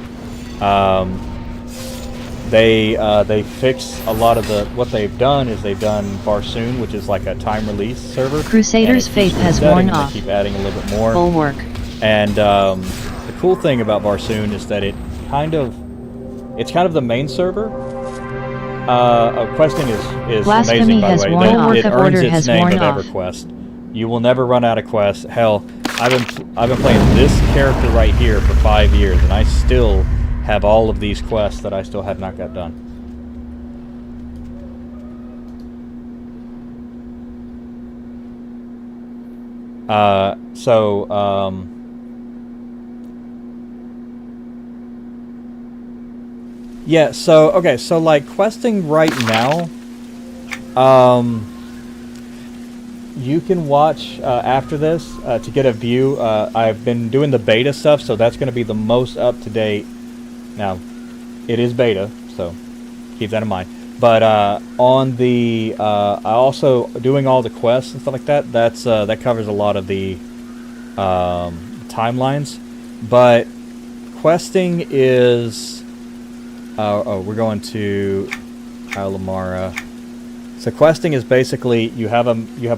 They fix a lot of the, what they've done is they've done Barsoon, which is like a time release server. Crusader's Faith has worn off. They keep adding a little bit more. Bulwark. And the cool thing about Barsoon is that it's kind of the main server. Questing is Blasphemy amazing, by has the worn way. off. It Of earns order its has name worn of off. EverQuest. You will never run out of quests. Hell, I've been playing this character right here for 5 years, and I still have all of these quests that I still have not got done. Yeah, so, okay, so, like, questing right now, you can watch, after this, to get a view. I've been doing the beta stuff, so that's going to be the most up-to-date. Now, it is beta, so keep that in mind. But, on the, I also, doing all the quests and stuff like that, that covers a lot of the, timelines. But, questing is... we're going to Alamara. So questing is basically you have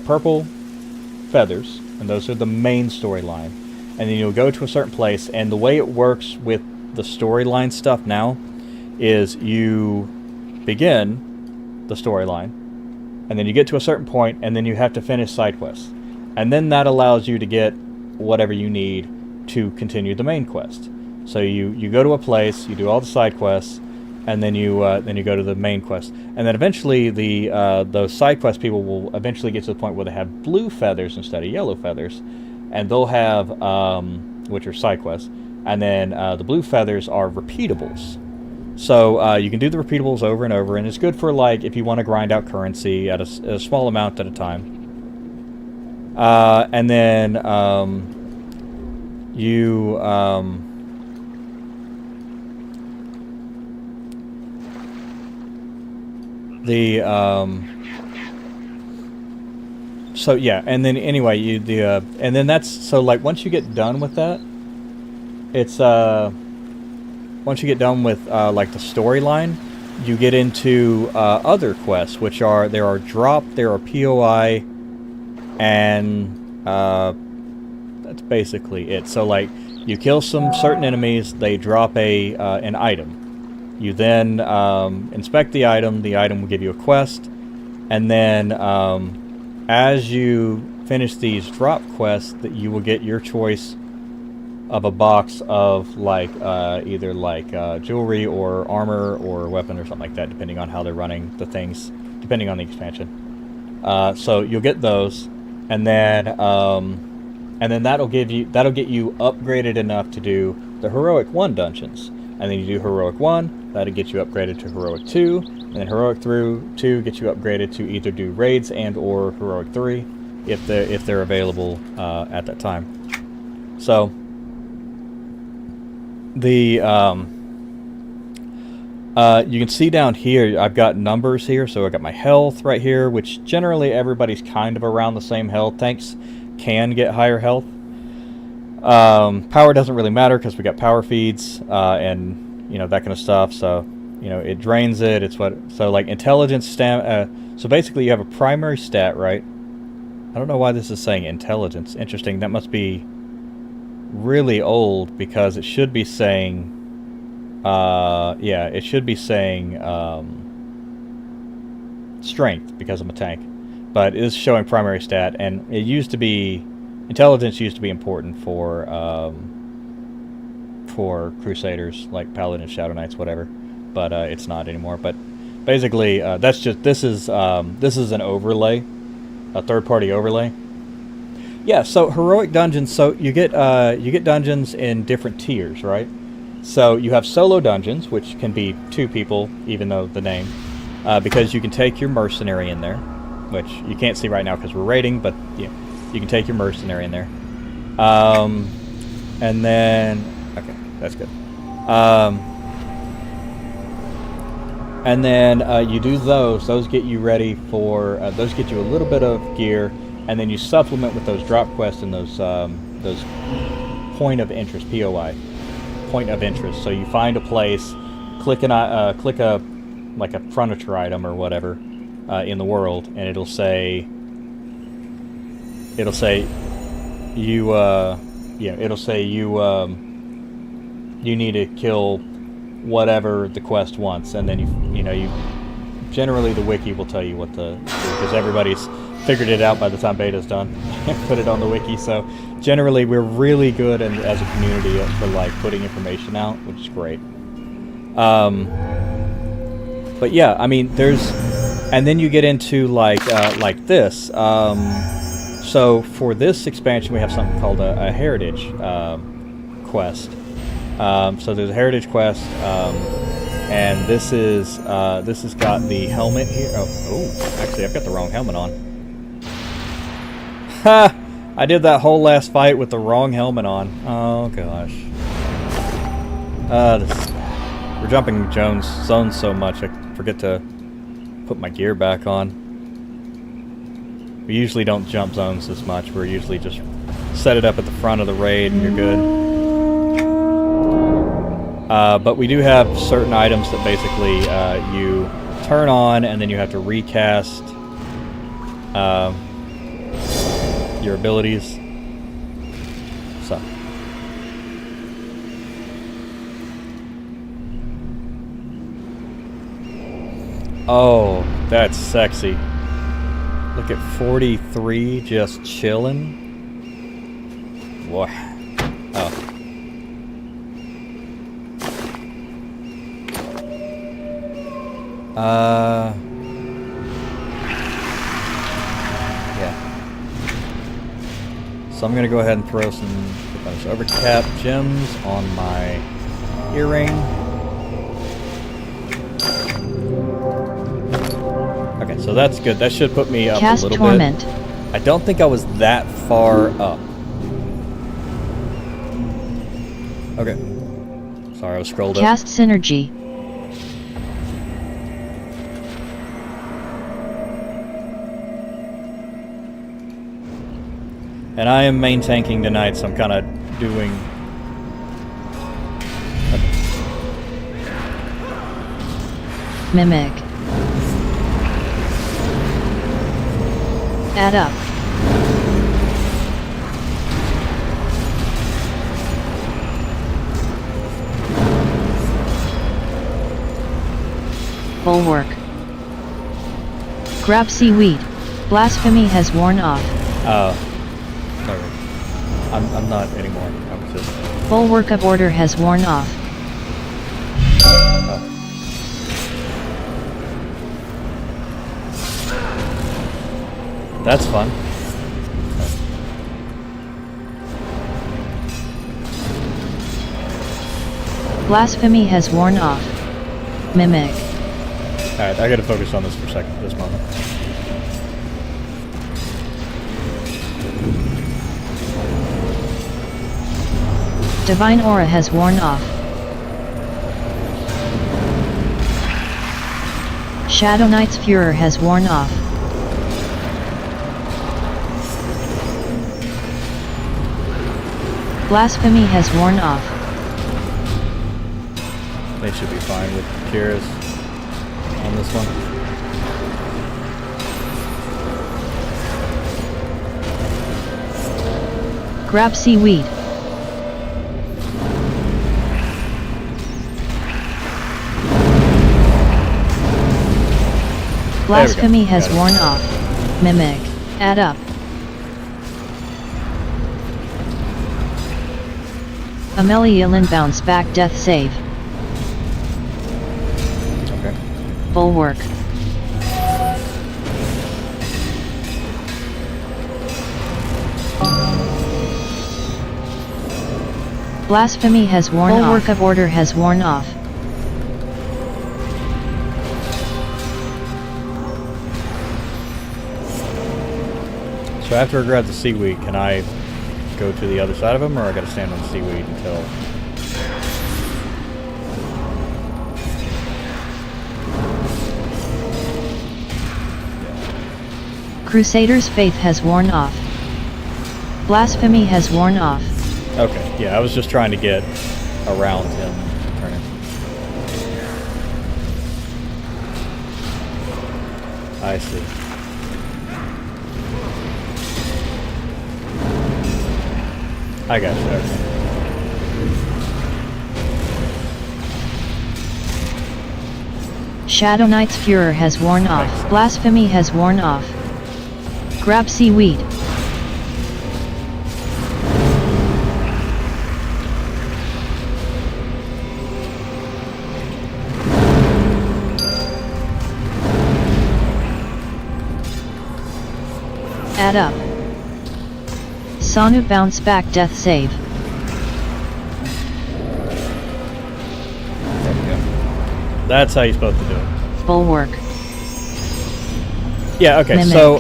purple feathers, and those are the main storyline. And then you'll go to a certain place, and the way it works with the storyline stuff now is you begin the storyline, and then you get to a certain point, and then you have to finish side quests, and then that allows you to get whatever you need to continue the main quest. So you go to a place, you do all the side quests, and then you go to the main quest, and then eventually those side quest people will eventually get to the point where they have blue feathers instead of yellow feathers, and they'll have which are side quests, and then the blue feathers are repeatables. So you can do the repeatables over and over, and it's good for like if you want to grind out currency at a small amount at a time. And then you so yeah, and then anyway, and then that's so like once you get done with that, it's once you get done with like the storyline, you get into other quests, which are there are POI, and that's basically it. So like you kill some certain enemies, they drop an item. You then inspect the item will give you a quest, and then as you finish these drop quests, that you will get your choice of a box of like either like jewelry or armor or weapon or something like that, depending on how they're running the things, depending on the expansion. So you'll get those, and then that'll get you upgraded enough to do the Heroic 1 dungeons, and then you do Heroic 1, that'll get you upgraded to Heroic 2, and then Heroic 2 gets you upgraded to either do raids and or Heroic 3 if they're available at that time. So the you can see down here I've got numbers here, so I got my health right here, which generally everybody's kind of around the same health. Tanks can get higher health. Power doesn't really matter because we got power feeds and you know, that kind of stuff, so you know, it drains it. It's what, so like intelligence, so basically you have a primary stat, right? I don't know why this is saying intelligence. Interesting. That must be really old, because it should be saying yeah, it should be saying strength, because I'm a tank, but it is showing primary stat, and it used to be intelligence used to be important for Crusaders like Paladins, Shadow Knights, whatever, but it's not anymore. But basically that's just this is an overlay, a third-party overlay. Yeah, so heroic dungeons, so you get dungeons in different tiers, right? So you have solo dungeons, which can be 2 people, even though the name, because you can take your mercenary in there, which you can't see right now because we're raiding, but yeah, you can take your mercenary in there. And then, okay, that's good. And then you do those get you ready for, those get you a little bit of gear, and then you supplement with those drop quests and those point of interest, POI, point of interest. So you find a place, click a like a furniture item or whatever in the world, and it'll say you you need to kill whatever the quest wants, and then you generally the wiki will tell you what because everybody's figured it out by the time beta's done and put it on the wiki. So generally we're really good as a community for like putting information out, which is great. But yeah, I mean, and then you get into like this. So for this expansion, we have something called a heritage quest. So there's a heritage quest, and this has got the helmet here. Oh, actually, I've got the wrong helmet on. Ha! I did that whole last fight with the wrong helmet on. Oh gosh. We're jumping zones so much, I forget to put my gear back on. We usually don't jump zones this much. We're usually just set it up at the front of the raid and you're good. But we do have certain items that basically you turn on, and then you have to recast your abilities. So. Oh, that's sexy. Look at 43 just chilling. Boy. Oh. Yeah. So I'm gonna go ahead and throw some overcap gems on my earring. Okay, so that's good. That should put me up Cast a little Torment. bit. I don't think I was that far up. Okay. Sorry, I was scrolled up. Cast Synergy. And I am main tanking tonight, so I'm kind of doing... Mimic. Add up. Bulwark. Grab seaweed. Blasphemy has worn off. Sorry. I'm not anymore. I was just... Bulwark of order has worn off. Oh. That's fun. Blasphemy has worn off. Mimic. Alright, I gotta focus on this for a second, this moment. Divine Aura has worn off. Shadow Knight's Furor has worn off. Blasphemy has worn off. They should be fine with Kira's on this one. Grab seaweed. Blasphemy has worn off. Mimic. Add up. Amelielin bounce back death save. Okay. Bulwark. Blasphemy has worn off. Bulwark of order has worn off. So after I grab the seaweed, can I go to the other side of him, or I gotta stand on the seaweed until... Crusader's faith has worn off. Blasphemy has worn off. Okay, yeah, I was just trying to get around him. Turning. I see. I got you. Okay. Shadow Knight's Furor has worn off. Nice. Blasphemy has worn off. Grab seaweed. Add up. Sonu bounce back death save. There we go. That's how you're supposed to do it. Bulwark. Yeah, okay, Mimic. so,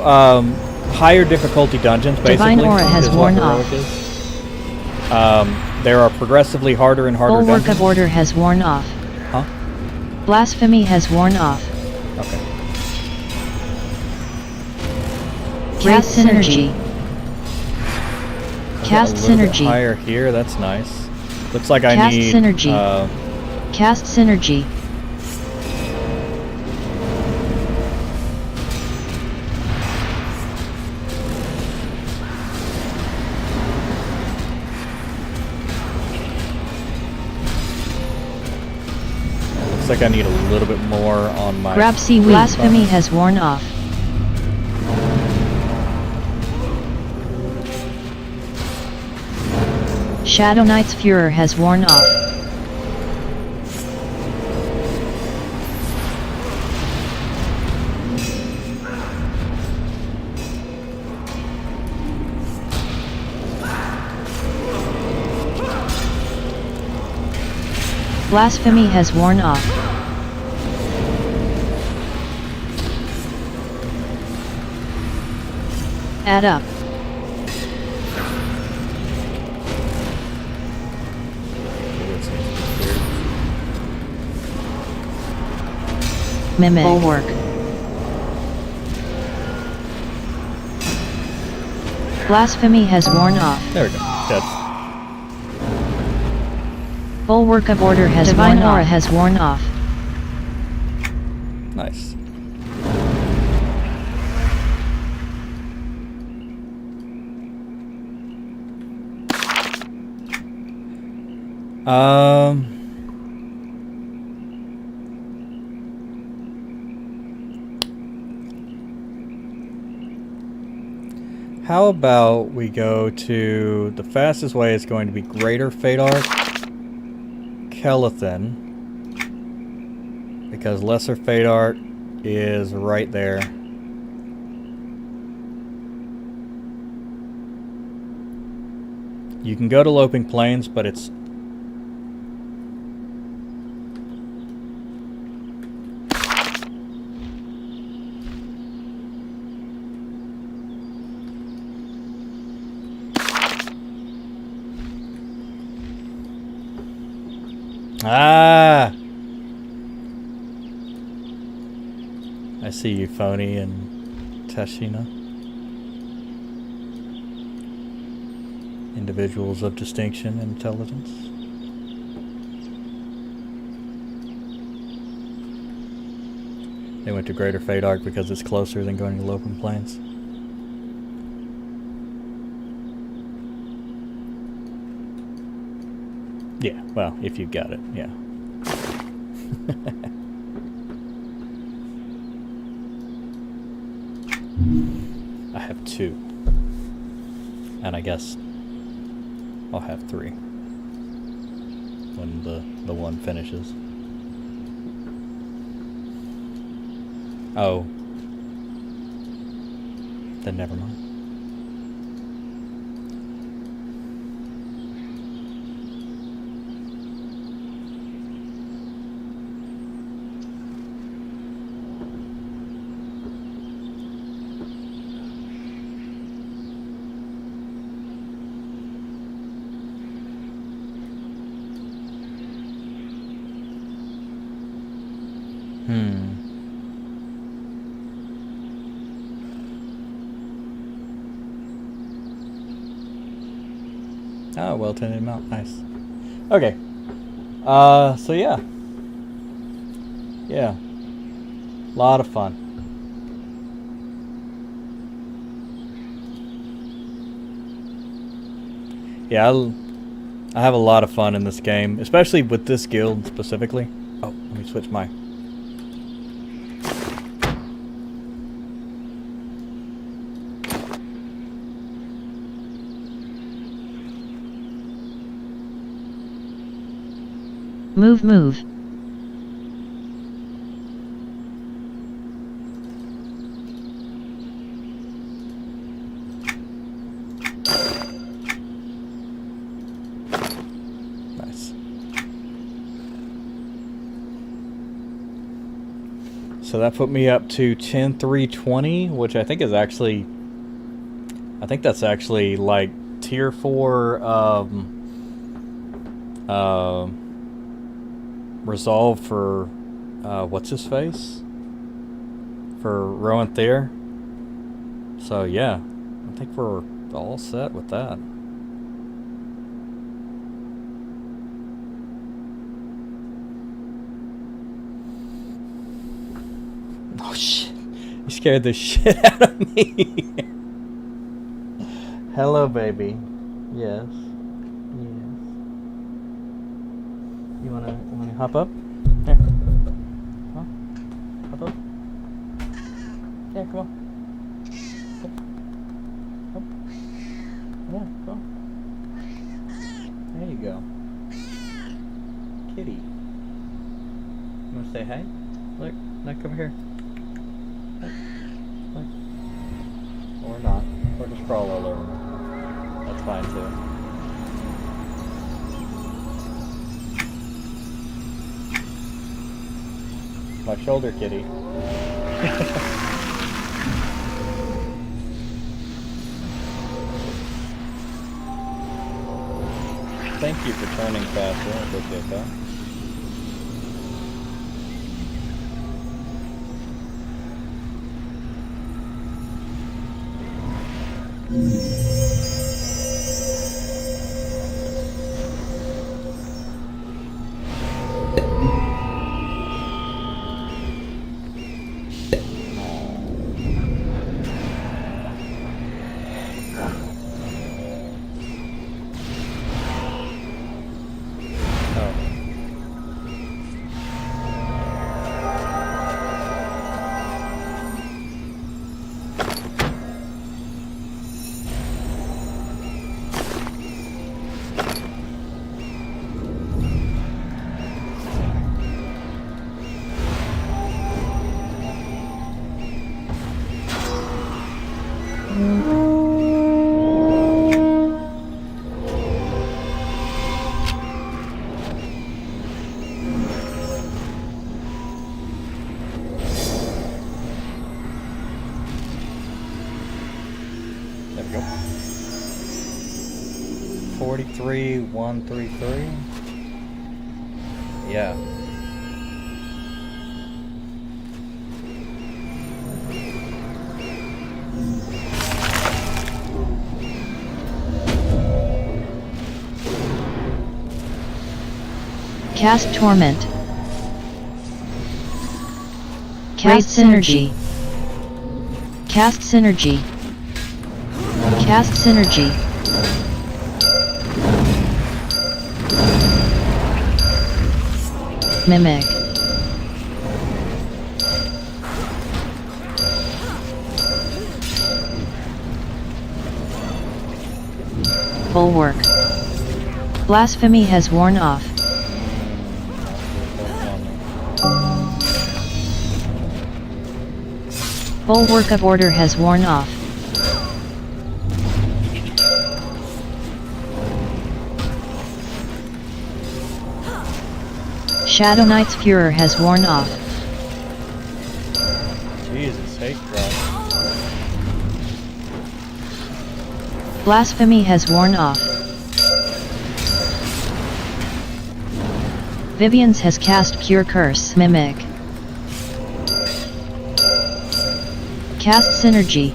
higher difficulty dungeons, basically, Divine Aura has is what worn off. heroic is. There are progressively harder and harder Bulwark dungeons. of order has worn off. Huh? Blasphemy has worn off. Okay. Cast Synergy. Cast A little bit Synergy. higher here, that's nice. Looks like I Cast need... Synergy. Cast Synergy. looks like I need a little bit more on my... Grab seaweed. Blasphemy has worn off. Shadow Knight's Furor has worn off. Blasphemy has worn off. Add up. Mimic. Bulwark. Blasphemy has worn off. There we go. Good. Bulwark of Order has Divine Aura has worn off. Nice. How about we go to the fastest way is going to be Greater Fate Arc, Kelethin, because Lesser Fate Arc is right there. You can go to Loping Plains, but it's I see you, Phony and Tashina. Individuals of distinction and intelligence. They went to Greater Fate Arc because it's closer than going to Loping Plains. Yeah, well, if you've got it, yeah. I have 2. And I guess I'll have 3 when the one finishes. Oh. Then never mind. Oh, well tended mount. Nice. Okay. So yeah. Yeah. Lot of fun. Yeah, I have a lot of fun in this game, especially with this guild specifically. Oh, let me switch my... Move, move. Nice. So that put me up to 10,320, which I think is actually... I think that's actually like tier 4 resolve for what's his face for Rowan Thayer. So yeah, I think we're all set with that. Oh shit, you scared the shit out of me. Hello baby. Yes. You wanna hop up? Here. Huh? Hop up. Yeah, come on. Up. Yeah, come on. There you go. Kitty. You wanna say hey? Look, over here. Look. Or not. Or just crawl all over. That's fine too. My shoulder kitty. thank you for turning faster. I appreciate that. There we go. 43133. Yeah. Cast Torment. Cast Synergy. Cast Synergy. Cast Synergy. Mimic. Bulwark. Blasphemy has worn off. Bulwark of Order has worn off. Shadow Knight's Furor has worn off. Jesus, hate crap. Blasphemy has worn off. Vivian's has cast Cure Curse. Mimic. Cast Synergy.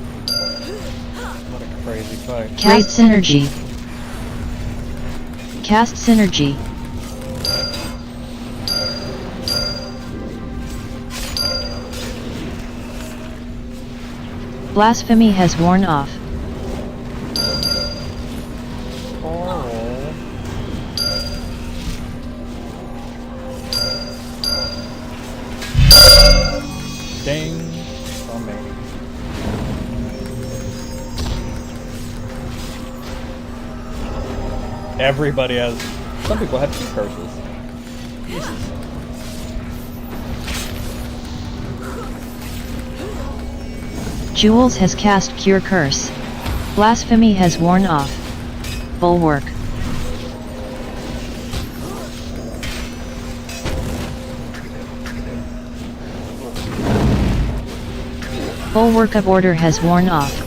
What a crazy fight. Cast Synergy. Cast Synergy. Blasphemy has worn off. Ding. On me. Everybody has. Some people have 2 curses. Jesus. Jules has cast Cure Curse. Blasphemy has worn off. Bulwark. Bulwark of Order has worn off.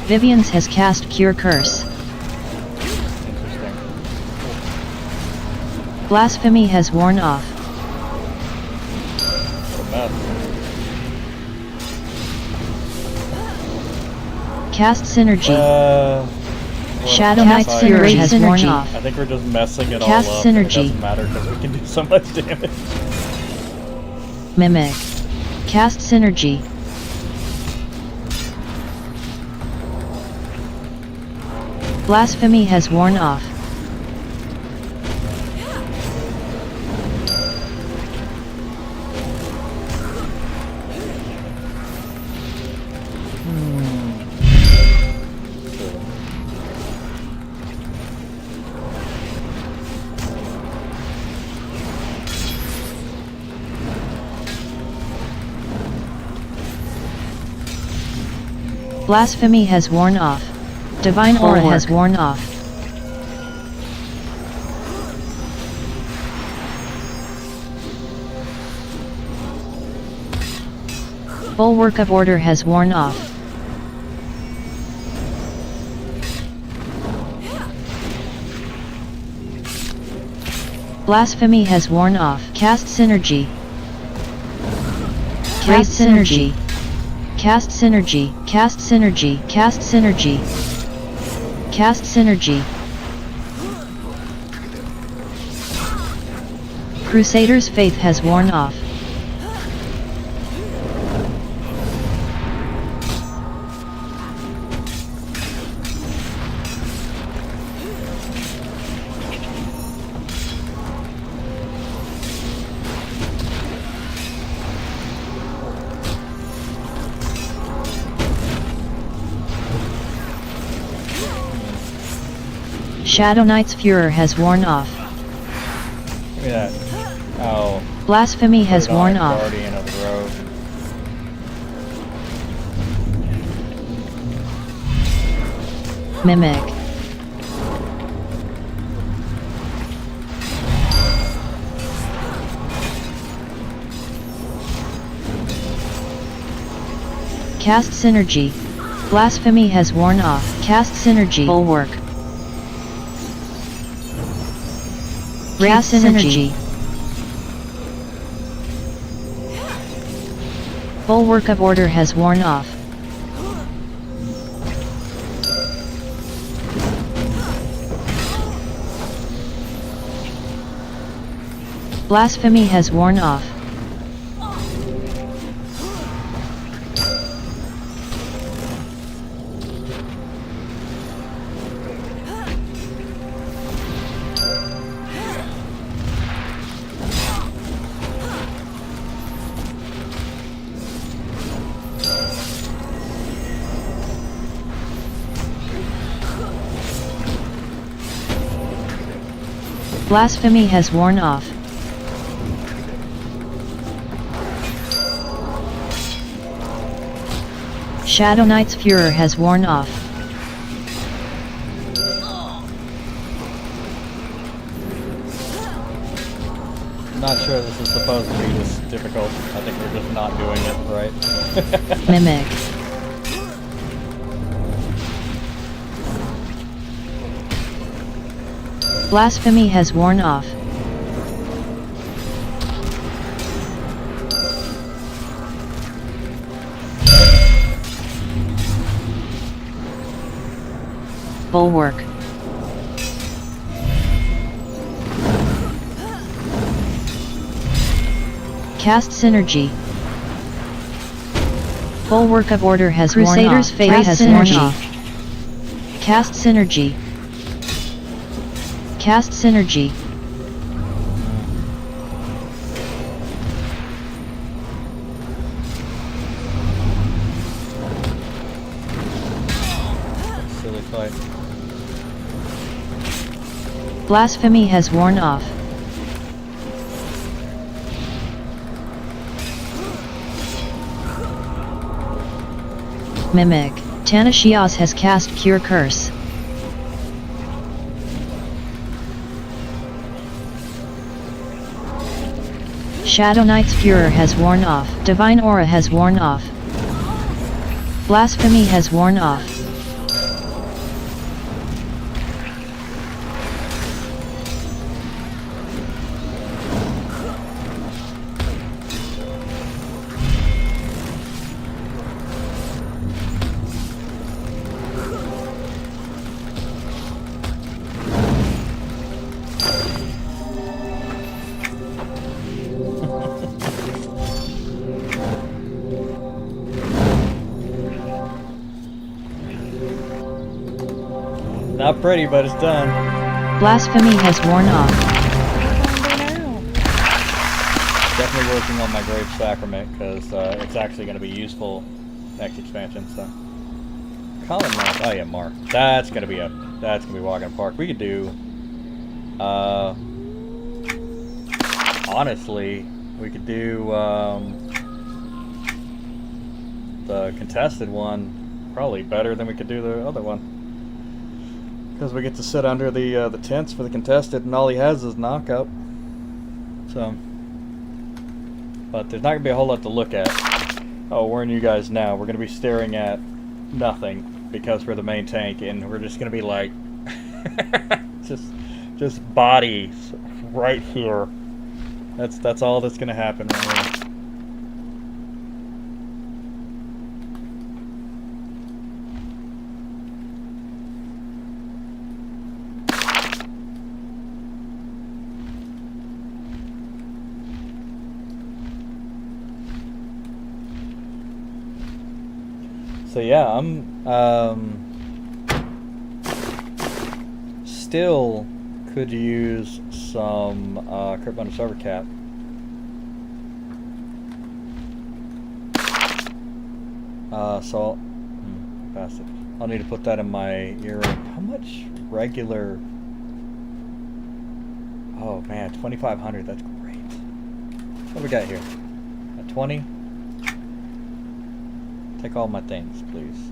Vivian's has cast Cure Curse. Interesting. Blasphemy has worn off. What a mess. Cast Synergy. What Shadow a Knight's fight. Fury has worn off. I think we're just messing it Cast all up. Synergy. It doesn't matter because we can do so much damage. Mimic. Cast Synergy. Blasphemy has worn off. Blasphemy has worn off. Divine Aura has worn off. Bulwark of order has worn off. Blasphemy has worn off. Cast synergy. Cast synergy. Cast synergy. Cast synergy. Cast synergy. Cast synergy. Crusader's faith has worn off. Shadow Knight's Furor has worn off. Look at that. Oh. Blasphemy has worn off. Guardian of the Road. Mimic. Cast synergy. Blasphemy has worn off. Cast synergy. Bulwark. Cast synergy. Bulwark of order has worn off. Blasphemy has worn off. Blasphemy has worn off. Shadow Knight's Furor has worn off. I'm not sure this is supposed to be this difficult. I think we're just not doing it right. Mimic. Blasphemy has worn off. Bulwark. Cast synergy. Bulwark of order has worn off. Crusader's faith has worn off. Cast synergy. Cast synergy. Silly fight. Blasphemy has worn off. Mimic. Tanashias has cast Cure Curse. Shadow Knight's Furor has worn off. Divine Aura has worn off. Blasphemy has worn off. Not pretty, but it's done. Blasphemy has worn off. Definitely working on my Grave Sacrament because it's actually going to be useful next expansion. So, Colin Mark. Oh yeah, Mark. That's gonna be walking in the park. We could do. Honestly, we could do the contested one probably better than we could do the other one. Because we get to sit under the tents for the contested, and all he has is knockout. So, but there's not gonna be a whole lot to look at. I'll warn you guys now, we're gonna be staring at nothing because we're the main tank, and we're just gonna be like, just bodies right here. That's all that's gonna happen right here. So yeah, I'm still could use some crit bonus overcap. So bastard. I'll need to put that in my earring. How much regular? Oh man, 2,500. That's great. What do we got here? A 20. Take all my things, please.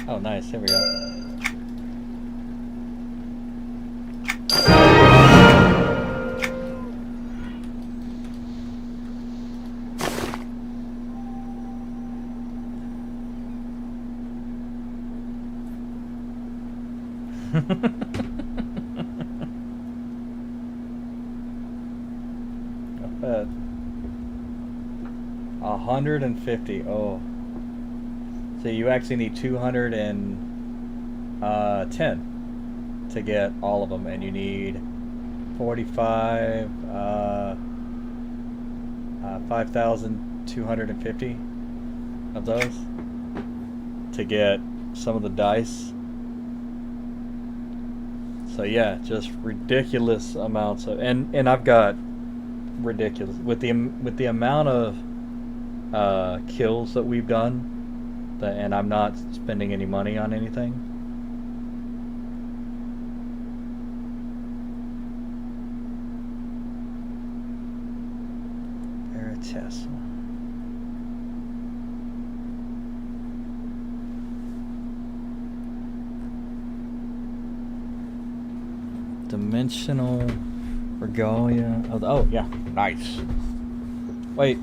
Oh, nice. Here we go. Not bad. 150. Oh. So you actually need 210 to get all of them, and you need 45, 5,250 of those to get some of the dice. So yeah, just ridiculous amounts of, and I've got ridiculous with the amount of kills that we've done, and I'm not spending any money on anything. Veritessa. Dimensional regalia. Oh yeah, nice. Wait,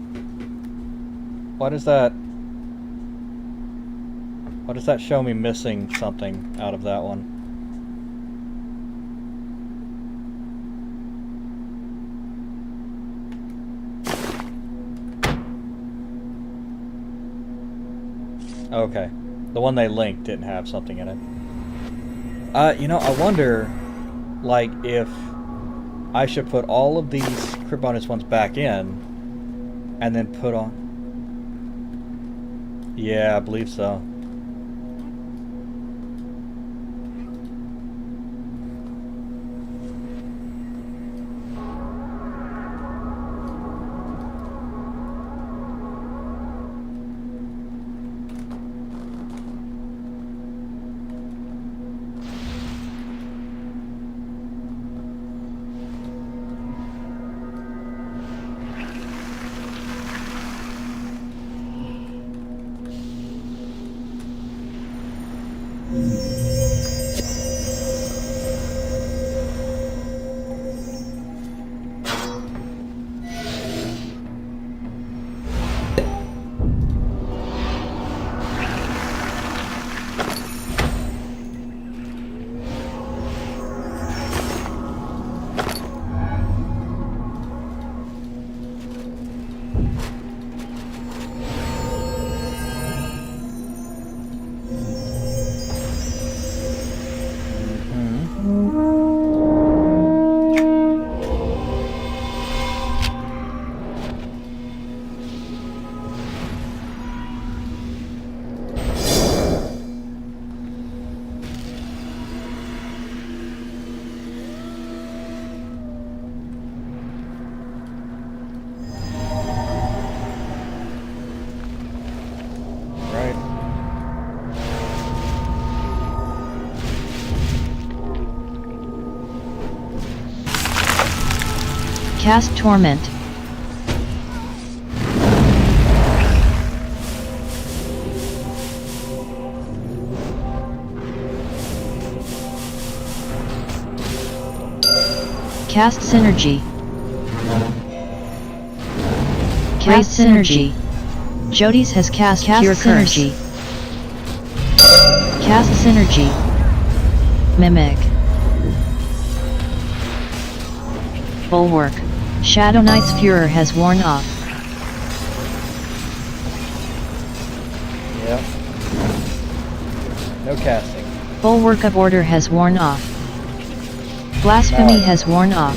why does that show me missing something out of that one? Okay, the one they linked didn't have something in it. You know, I wonder, like, if I should put all of these crit bonus ones back in and then put on... Yeah, I believe so. Cast Torment. Cast Synergy. Cast Synergy. Jodi's has cast Cure Synergy. Cast Synergy. Mimic. Bulwark. Shadow Knight's Furor has worn off. Yep. No casting. Bulwark of Order has worn off. Blasphemy has worn off.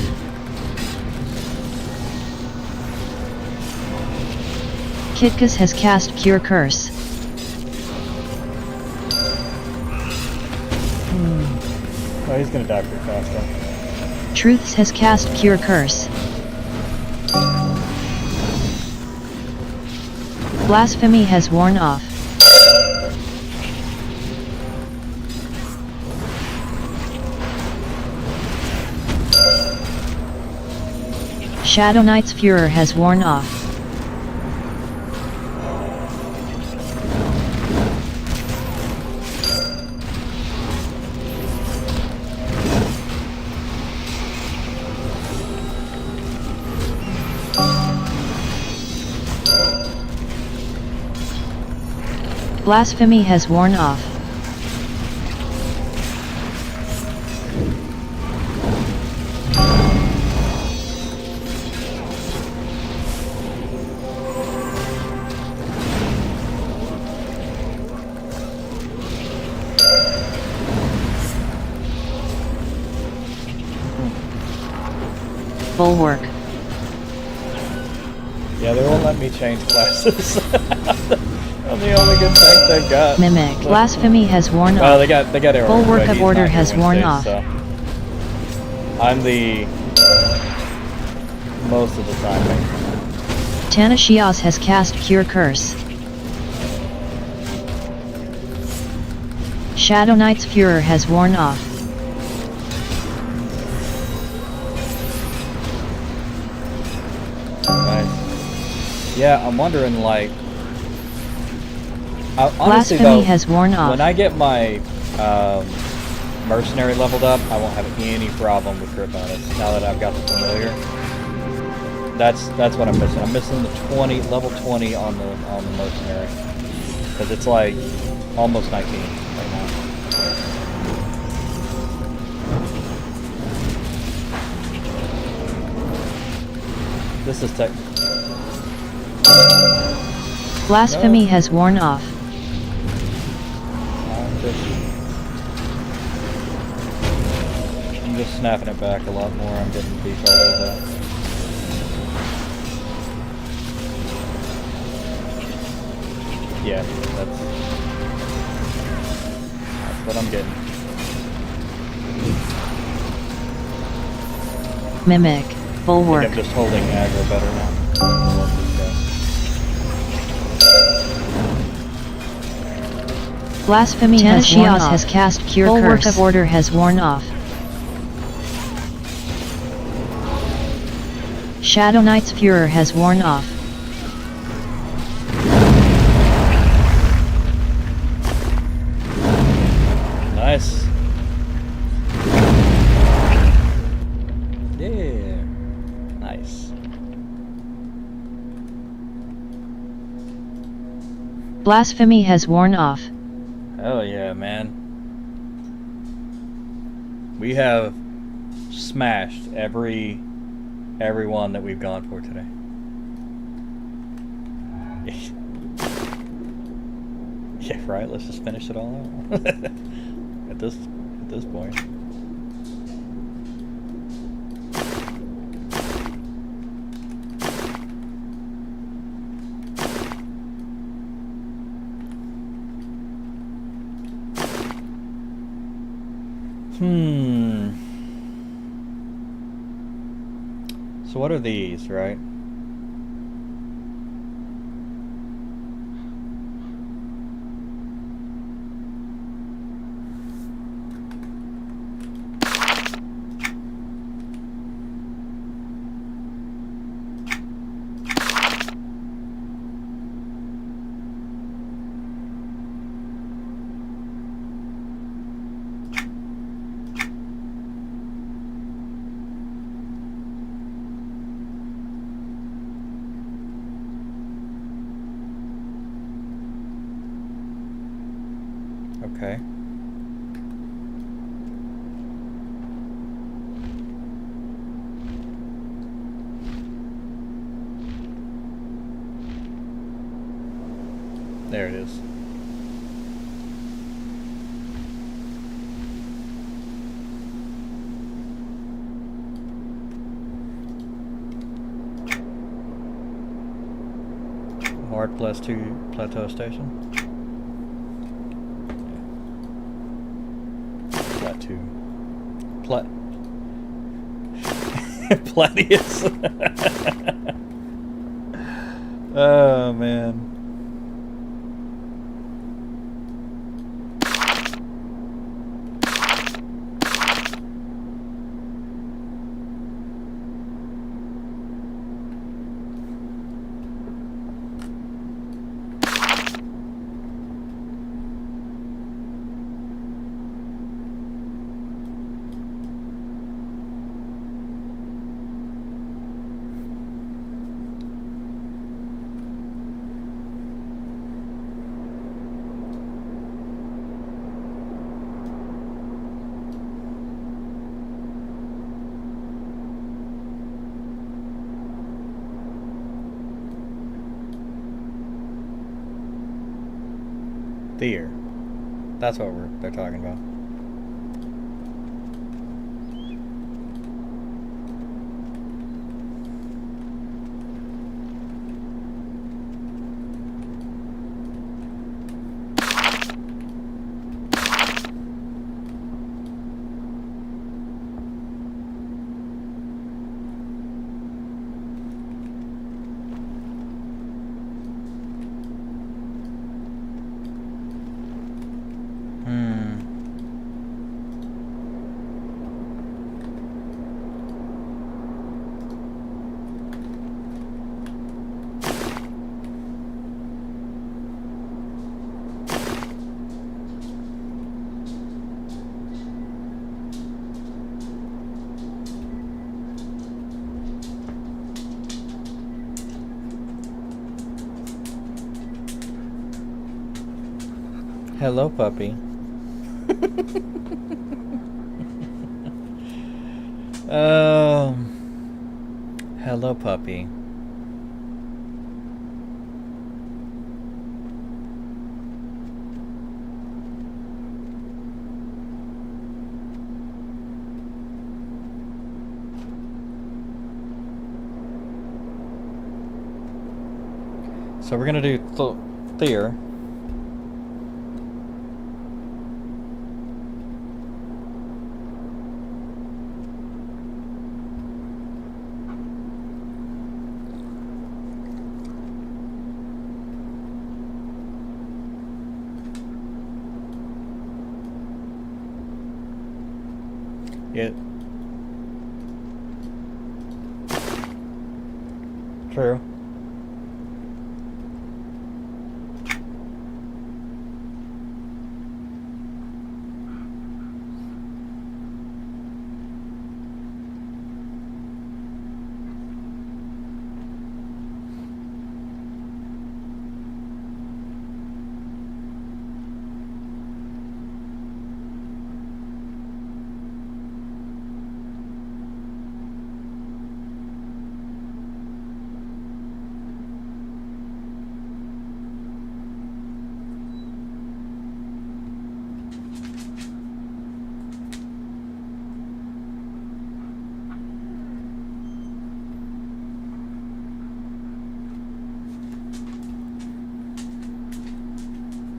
Kitkus has cast Cure Curse. Oh, he's gonna die pretty fast though. Truths has cast Cure Curse. Blasphemy has worn off. Shadow Knight's Furor has worn off. Blasphemy has worn off. Bulwark. Yeah, they won't let me change classes. I'm the only good tank they've got. Mimic. Blasphemy has worn Well, off. they got Arrow. Bulwark but of he's Order not here has worn Wednesday, off. So I'm the most of the time main. Tanashias has cast Cure Curse. Shadow Knight's Furor has worn off. Nice. Yeah, I'm wondering, like, honestly Blasphemy though, has worn off. when I get my mercenary leveled up, I won't have any problem with grip bonus. Now that I've got the familiar, that's what I'm missing. I'm missing the level 20 on the mercenary, because it's like almost 19 right now. This is tech. Blasphemy No. has worn off. I'm just snapping it back a lot more. I'm getting beat all over that. Yeah, that's what I'm getting. Mimic. I Bulwark. think I'm just holding aggro better now. I'll let this go. Blasphemy has cast Cure Curse. Bulwark of Order has worn off. Shadow Knight's Furor has worn off. Nice. Yeah. Nice. Blasphemy has worn off. Hell yeah, man. We have smashed every one that we've gone for today. Yeah, right. Let's just finish it all out. at this point. So what are these, right? Okay. There it is. Mark +2 plateau station. Plateau. Platius. Oh man. Deer. That's what they're talking about. Hello, puppy. Hello, puppy. So we're gonna do Thier. Yeah. True.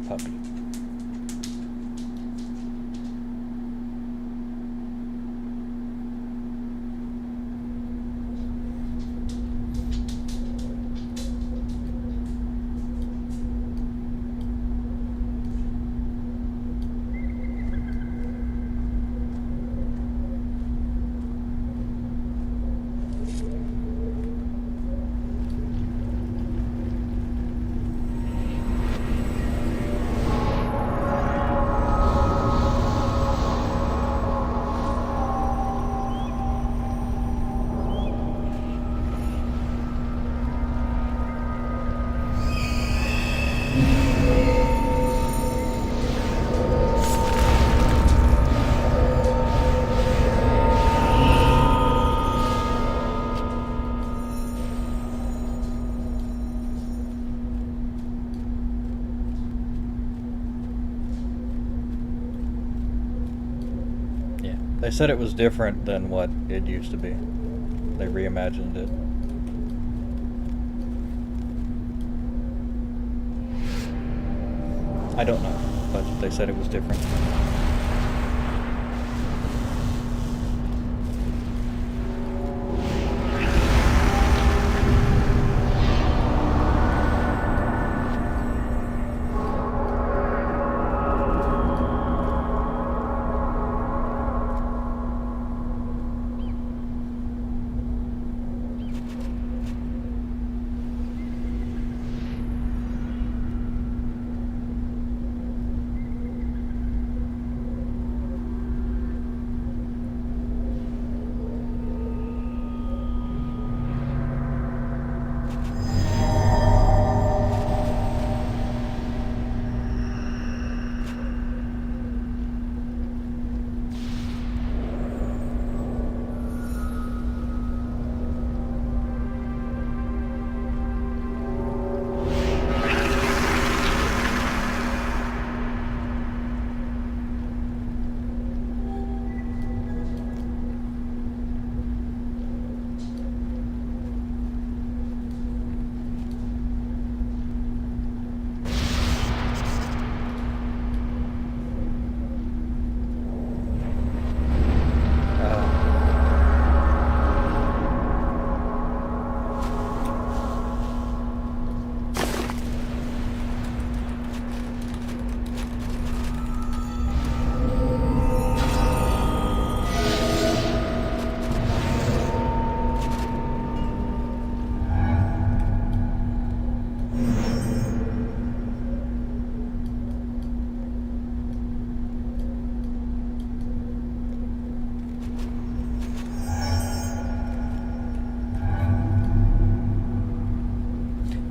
Puppy. They said it was different than what it used to be. They reimagined it. I don't know, but they said it was different.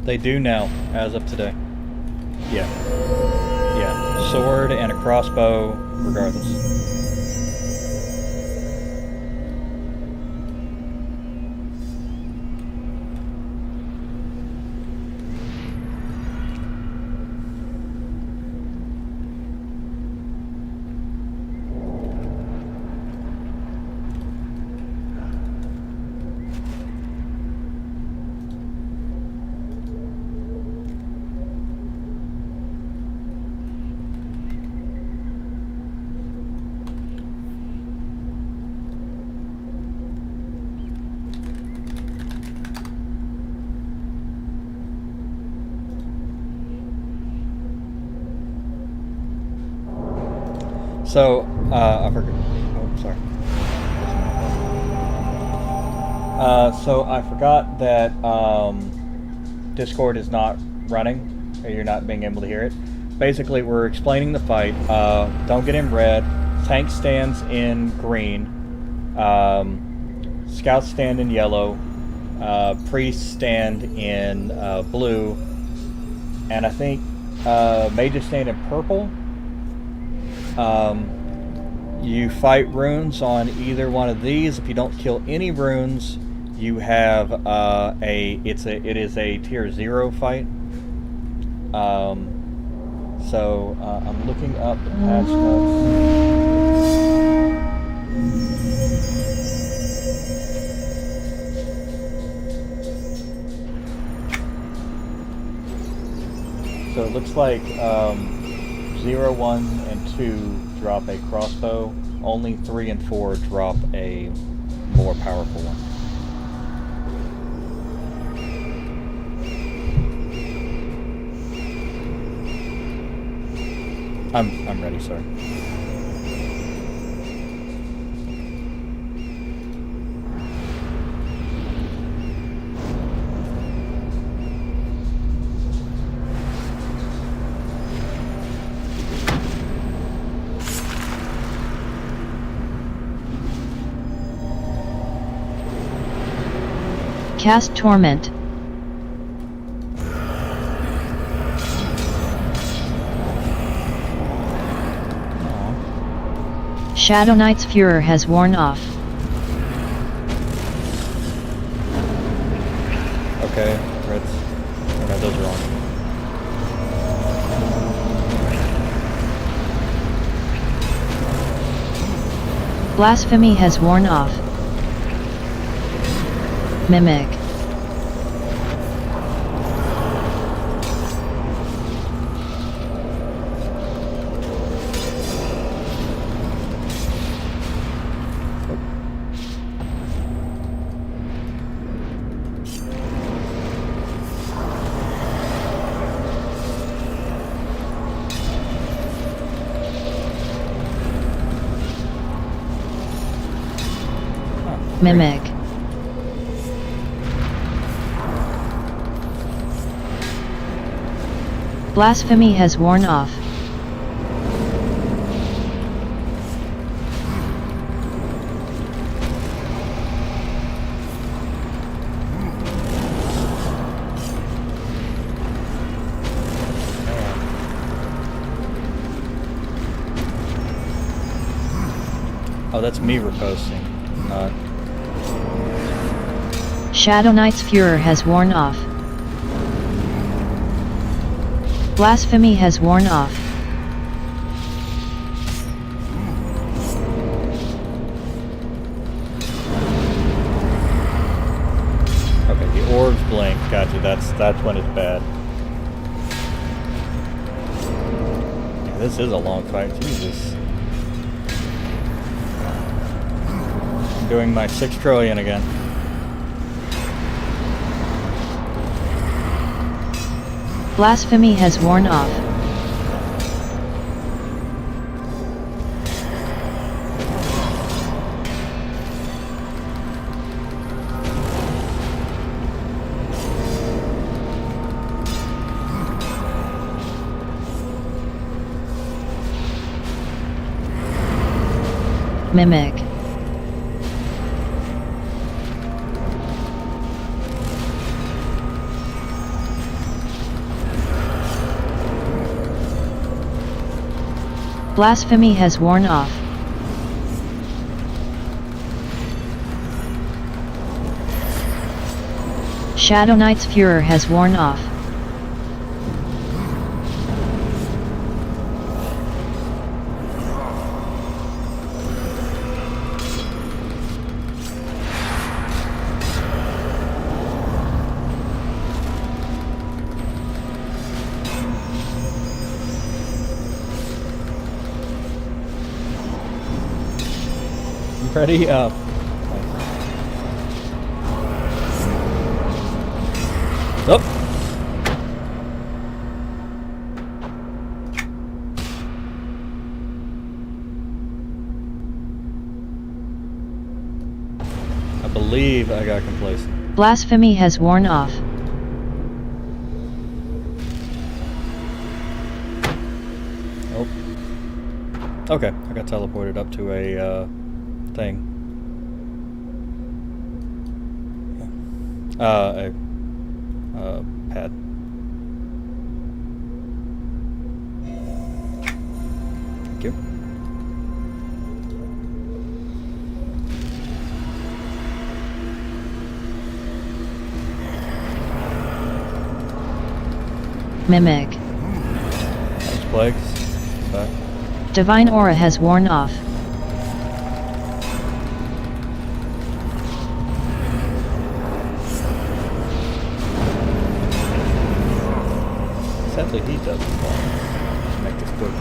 They do now, as of today. Yeah. Yeah. Sword and a crossbow, regardless. So, I forgot. Oh, sorry. So I forgot that Discord is not running, or you're not being able to hear it. Basically, we're explaining the fight. Don't get in red. Tank stands in green. Scouts stand in yellow. Priests stand in blue. And I think mages stand in purple. You fight runes on either one of these. If you don't kill any runes, you have it is a tier 0 fight. So I'm looking up the patch notes. So it looks like 0, 1, and 2 drop a crossbow. Only 3 and 4 drop a more powerful one. I'm ready, sir. Cast Torment. Shadow Knight's Furor has worn off. Okay, reds. Oh no, those are on. Blasphemy has worn off. Mimic. Mimic. Blasphemy has worn off. Oh, that's me riposting, not... Shadow Knight's Furor has worn off. Blasphemy has worn off. Okay, the orbs blink. Gotcha. That's when it's bad. Yeah, this is a long fight. Jesus. I'm doing my 6 trillion again. Blasphemy has worn off. Mimic. Blasphemy has worn off. Shadow Knight's Furor has worn off. Ready up. Up. I believe I got complacent. Blasphemy has worn off. Oh. Okay, I got teleported up to a thing. A pad. Thank you. Mimic. Those plagues. Back. Divine Aura has worn off. Sadly, he doesn't fall. Make this quick.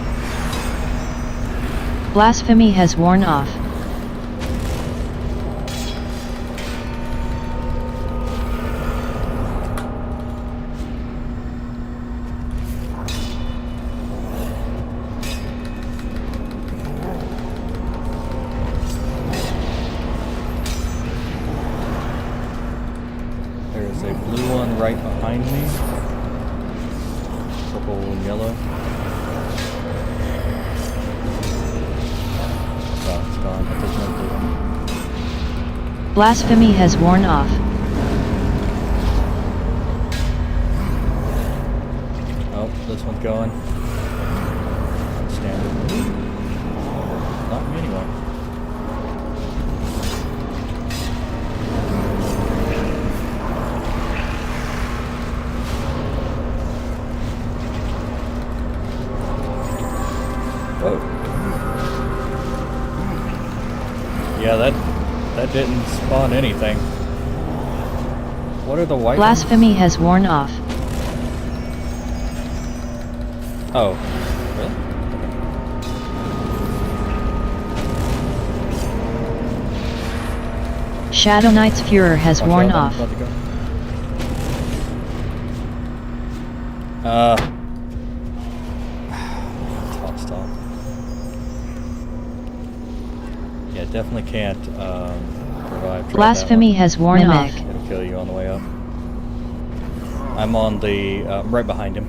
Blasphemy has worn off. There is a blue one right behind me. Purple and yellow. Oh, it's gone. There's no blue one. Blasphemy has worn off. Oh, this one's going. Standard. Not me anymore. Whoa. Yeah, that didn't spawn anything. What are the white Blasphemy has worn off. Oh, really? Shadow Knight's Furor has Watch worn out, off. let me go. Tossed off. Yeah, definitely can't revive. Blasphemy has worn off. It'll kill you on the way up. I'm on the right behind him.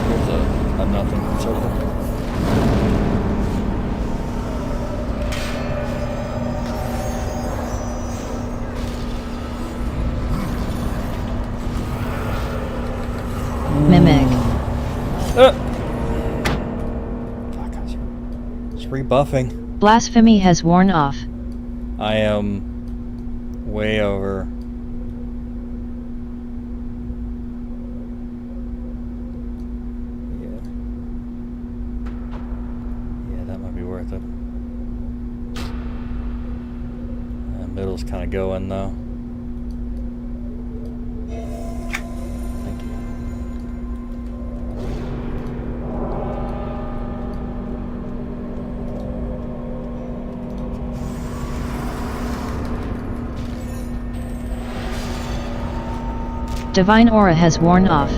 There's a nothing circle. Mimic. Fuck, it's rebuffing. Blasphemy has worn off. I am way over. Yeah, that might be worth it. Middle's kind of going though. Thank you. Divine Aura has worn off.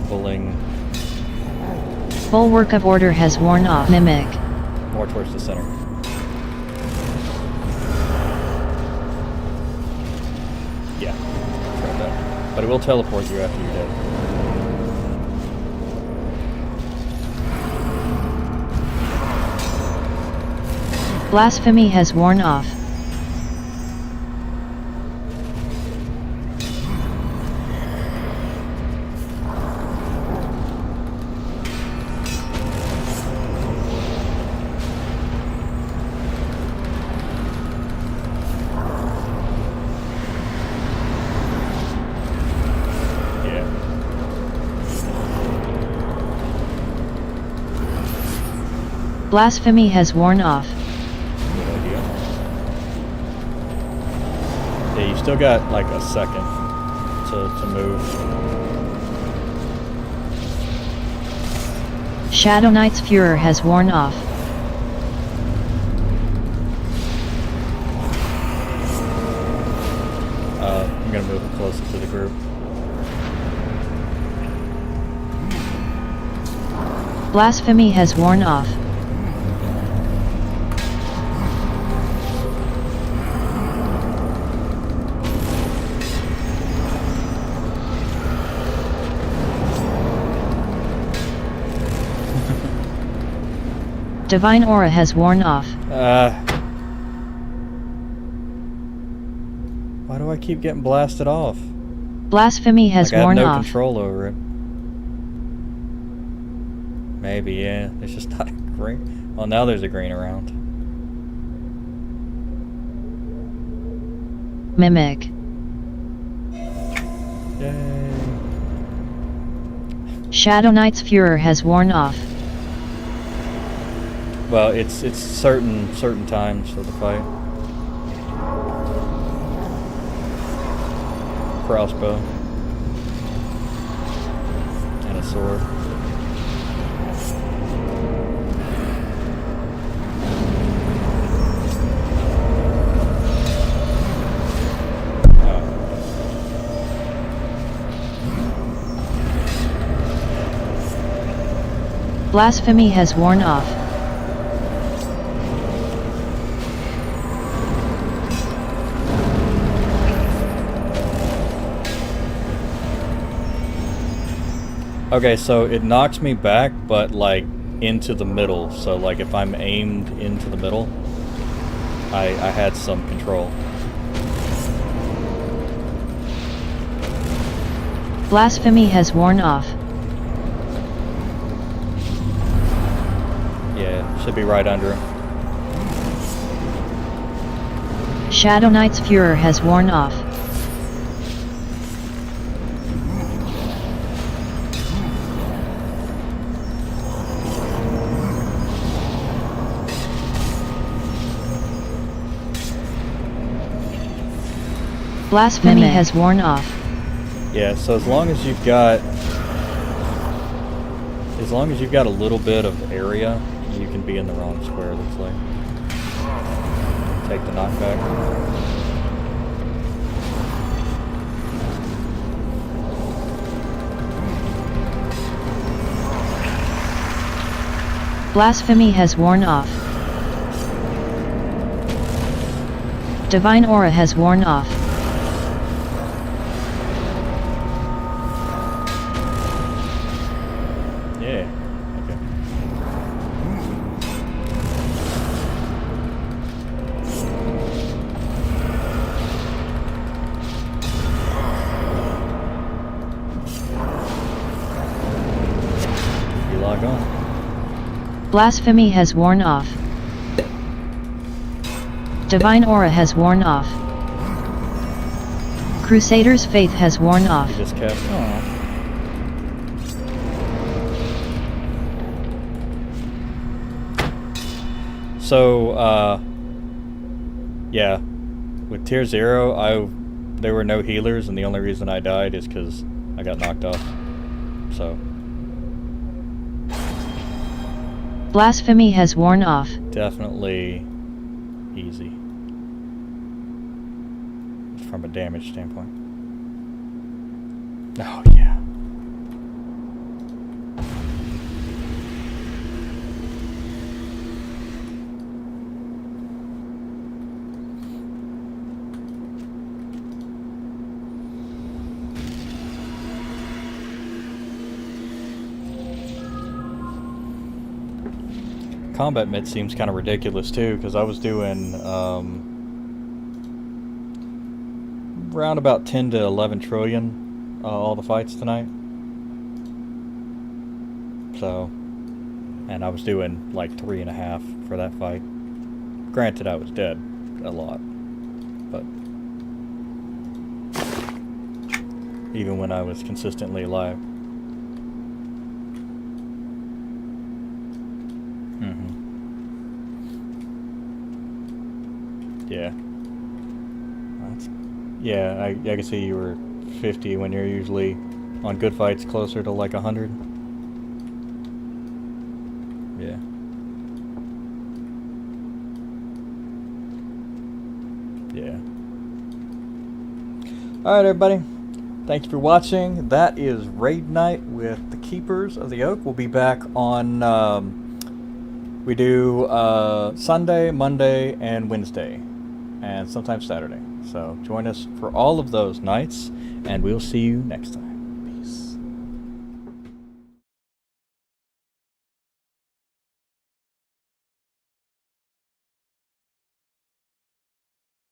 Pulling Bulwark of Order has worn off. Mimic. more towards the center. Yeah, tried that. But it will teleport you after you're dead. Blasphemy has worn off. Blasphemy has worn off. Good idea. Yeah, you still got like a second to move. Shadow Knight's Furor has worn off. I'm gonna move it closer to the group. Blasphemy has worn off. Divine Aura has worn off. Why do I keep getting blasted off? Blasphemy has like, worn I have no off. control over it. Maybe, yeah. There's just not a green. Well, now there's a green around. Mimic. Yay. Shadow Knight's Furor has worn off. Well, it's certain times of the fight. Crossbow. And a sword. Blasphemy has worn off. Okay, so it knocks me back, but like into the middle. So like if I'm aimed into the middle, I had some control. Blasphemy has worn off. Yeah, should be right under him. Shadow Knight's Furor has worn off. Blasphemy has worn off. Yeah, so as long as you've got a little bit of area, you can be in the wrong square, looks like. Take the knockback. Blasphemy has worn off. Divine Aura has worn off. Yeah, okay. You log on. Blasphemy has worn off. Divine Aura has worn off. Crusader's Faith has worn off. You just kept. Oh. So, yeah, with Tier 0, there were no healers, and the only reason I died is because I got knocked off. So. Blasphemy has worn off. Definitely easy. From a damage standpoint. Oh, yeah. Combat mid seems kind of ridiculous too, because I was doing around about 10 to 11 trillion all the fights tonight. So, and I was doing like 3.5 for that fight. Granted, I was dead a lot, but even when I was consistently alive. Yeah. Yeah, I can see you were 50 when you're usually on good fights closer to like 100. Yeah. Yeah. Alright, everybody. Thank you for watching. That is Raid Night with the Keepers of the Oak. We'll be back on, we do Sunday, Monday, and Wednesday. And sometimes Saturday. So join us for all of those nights, and we'll see you next time.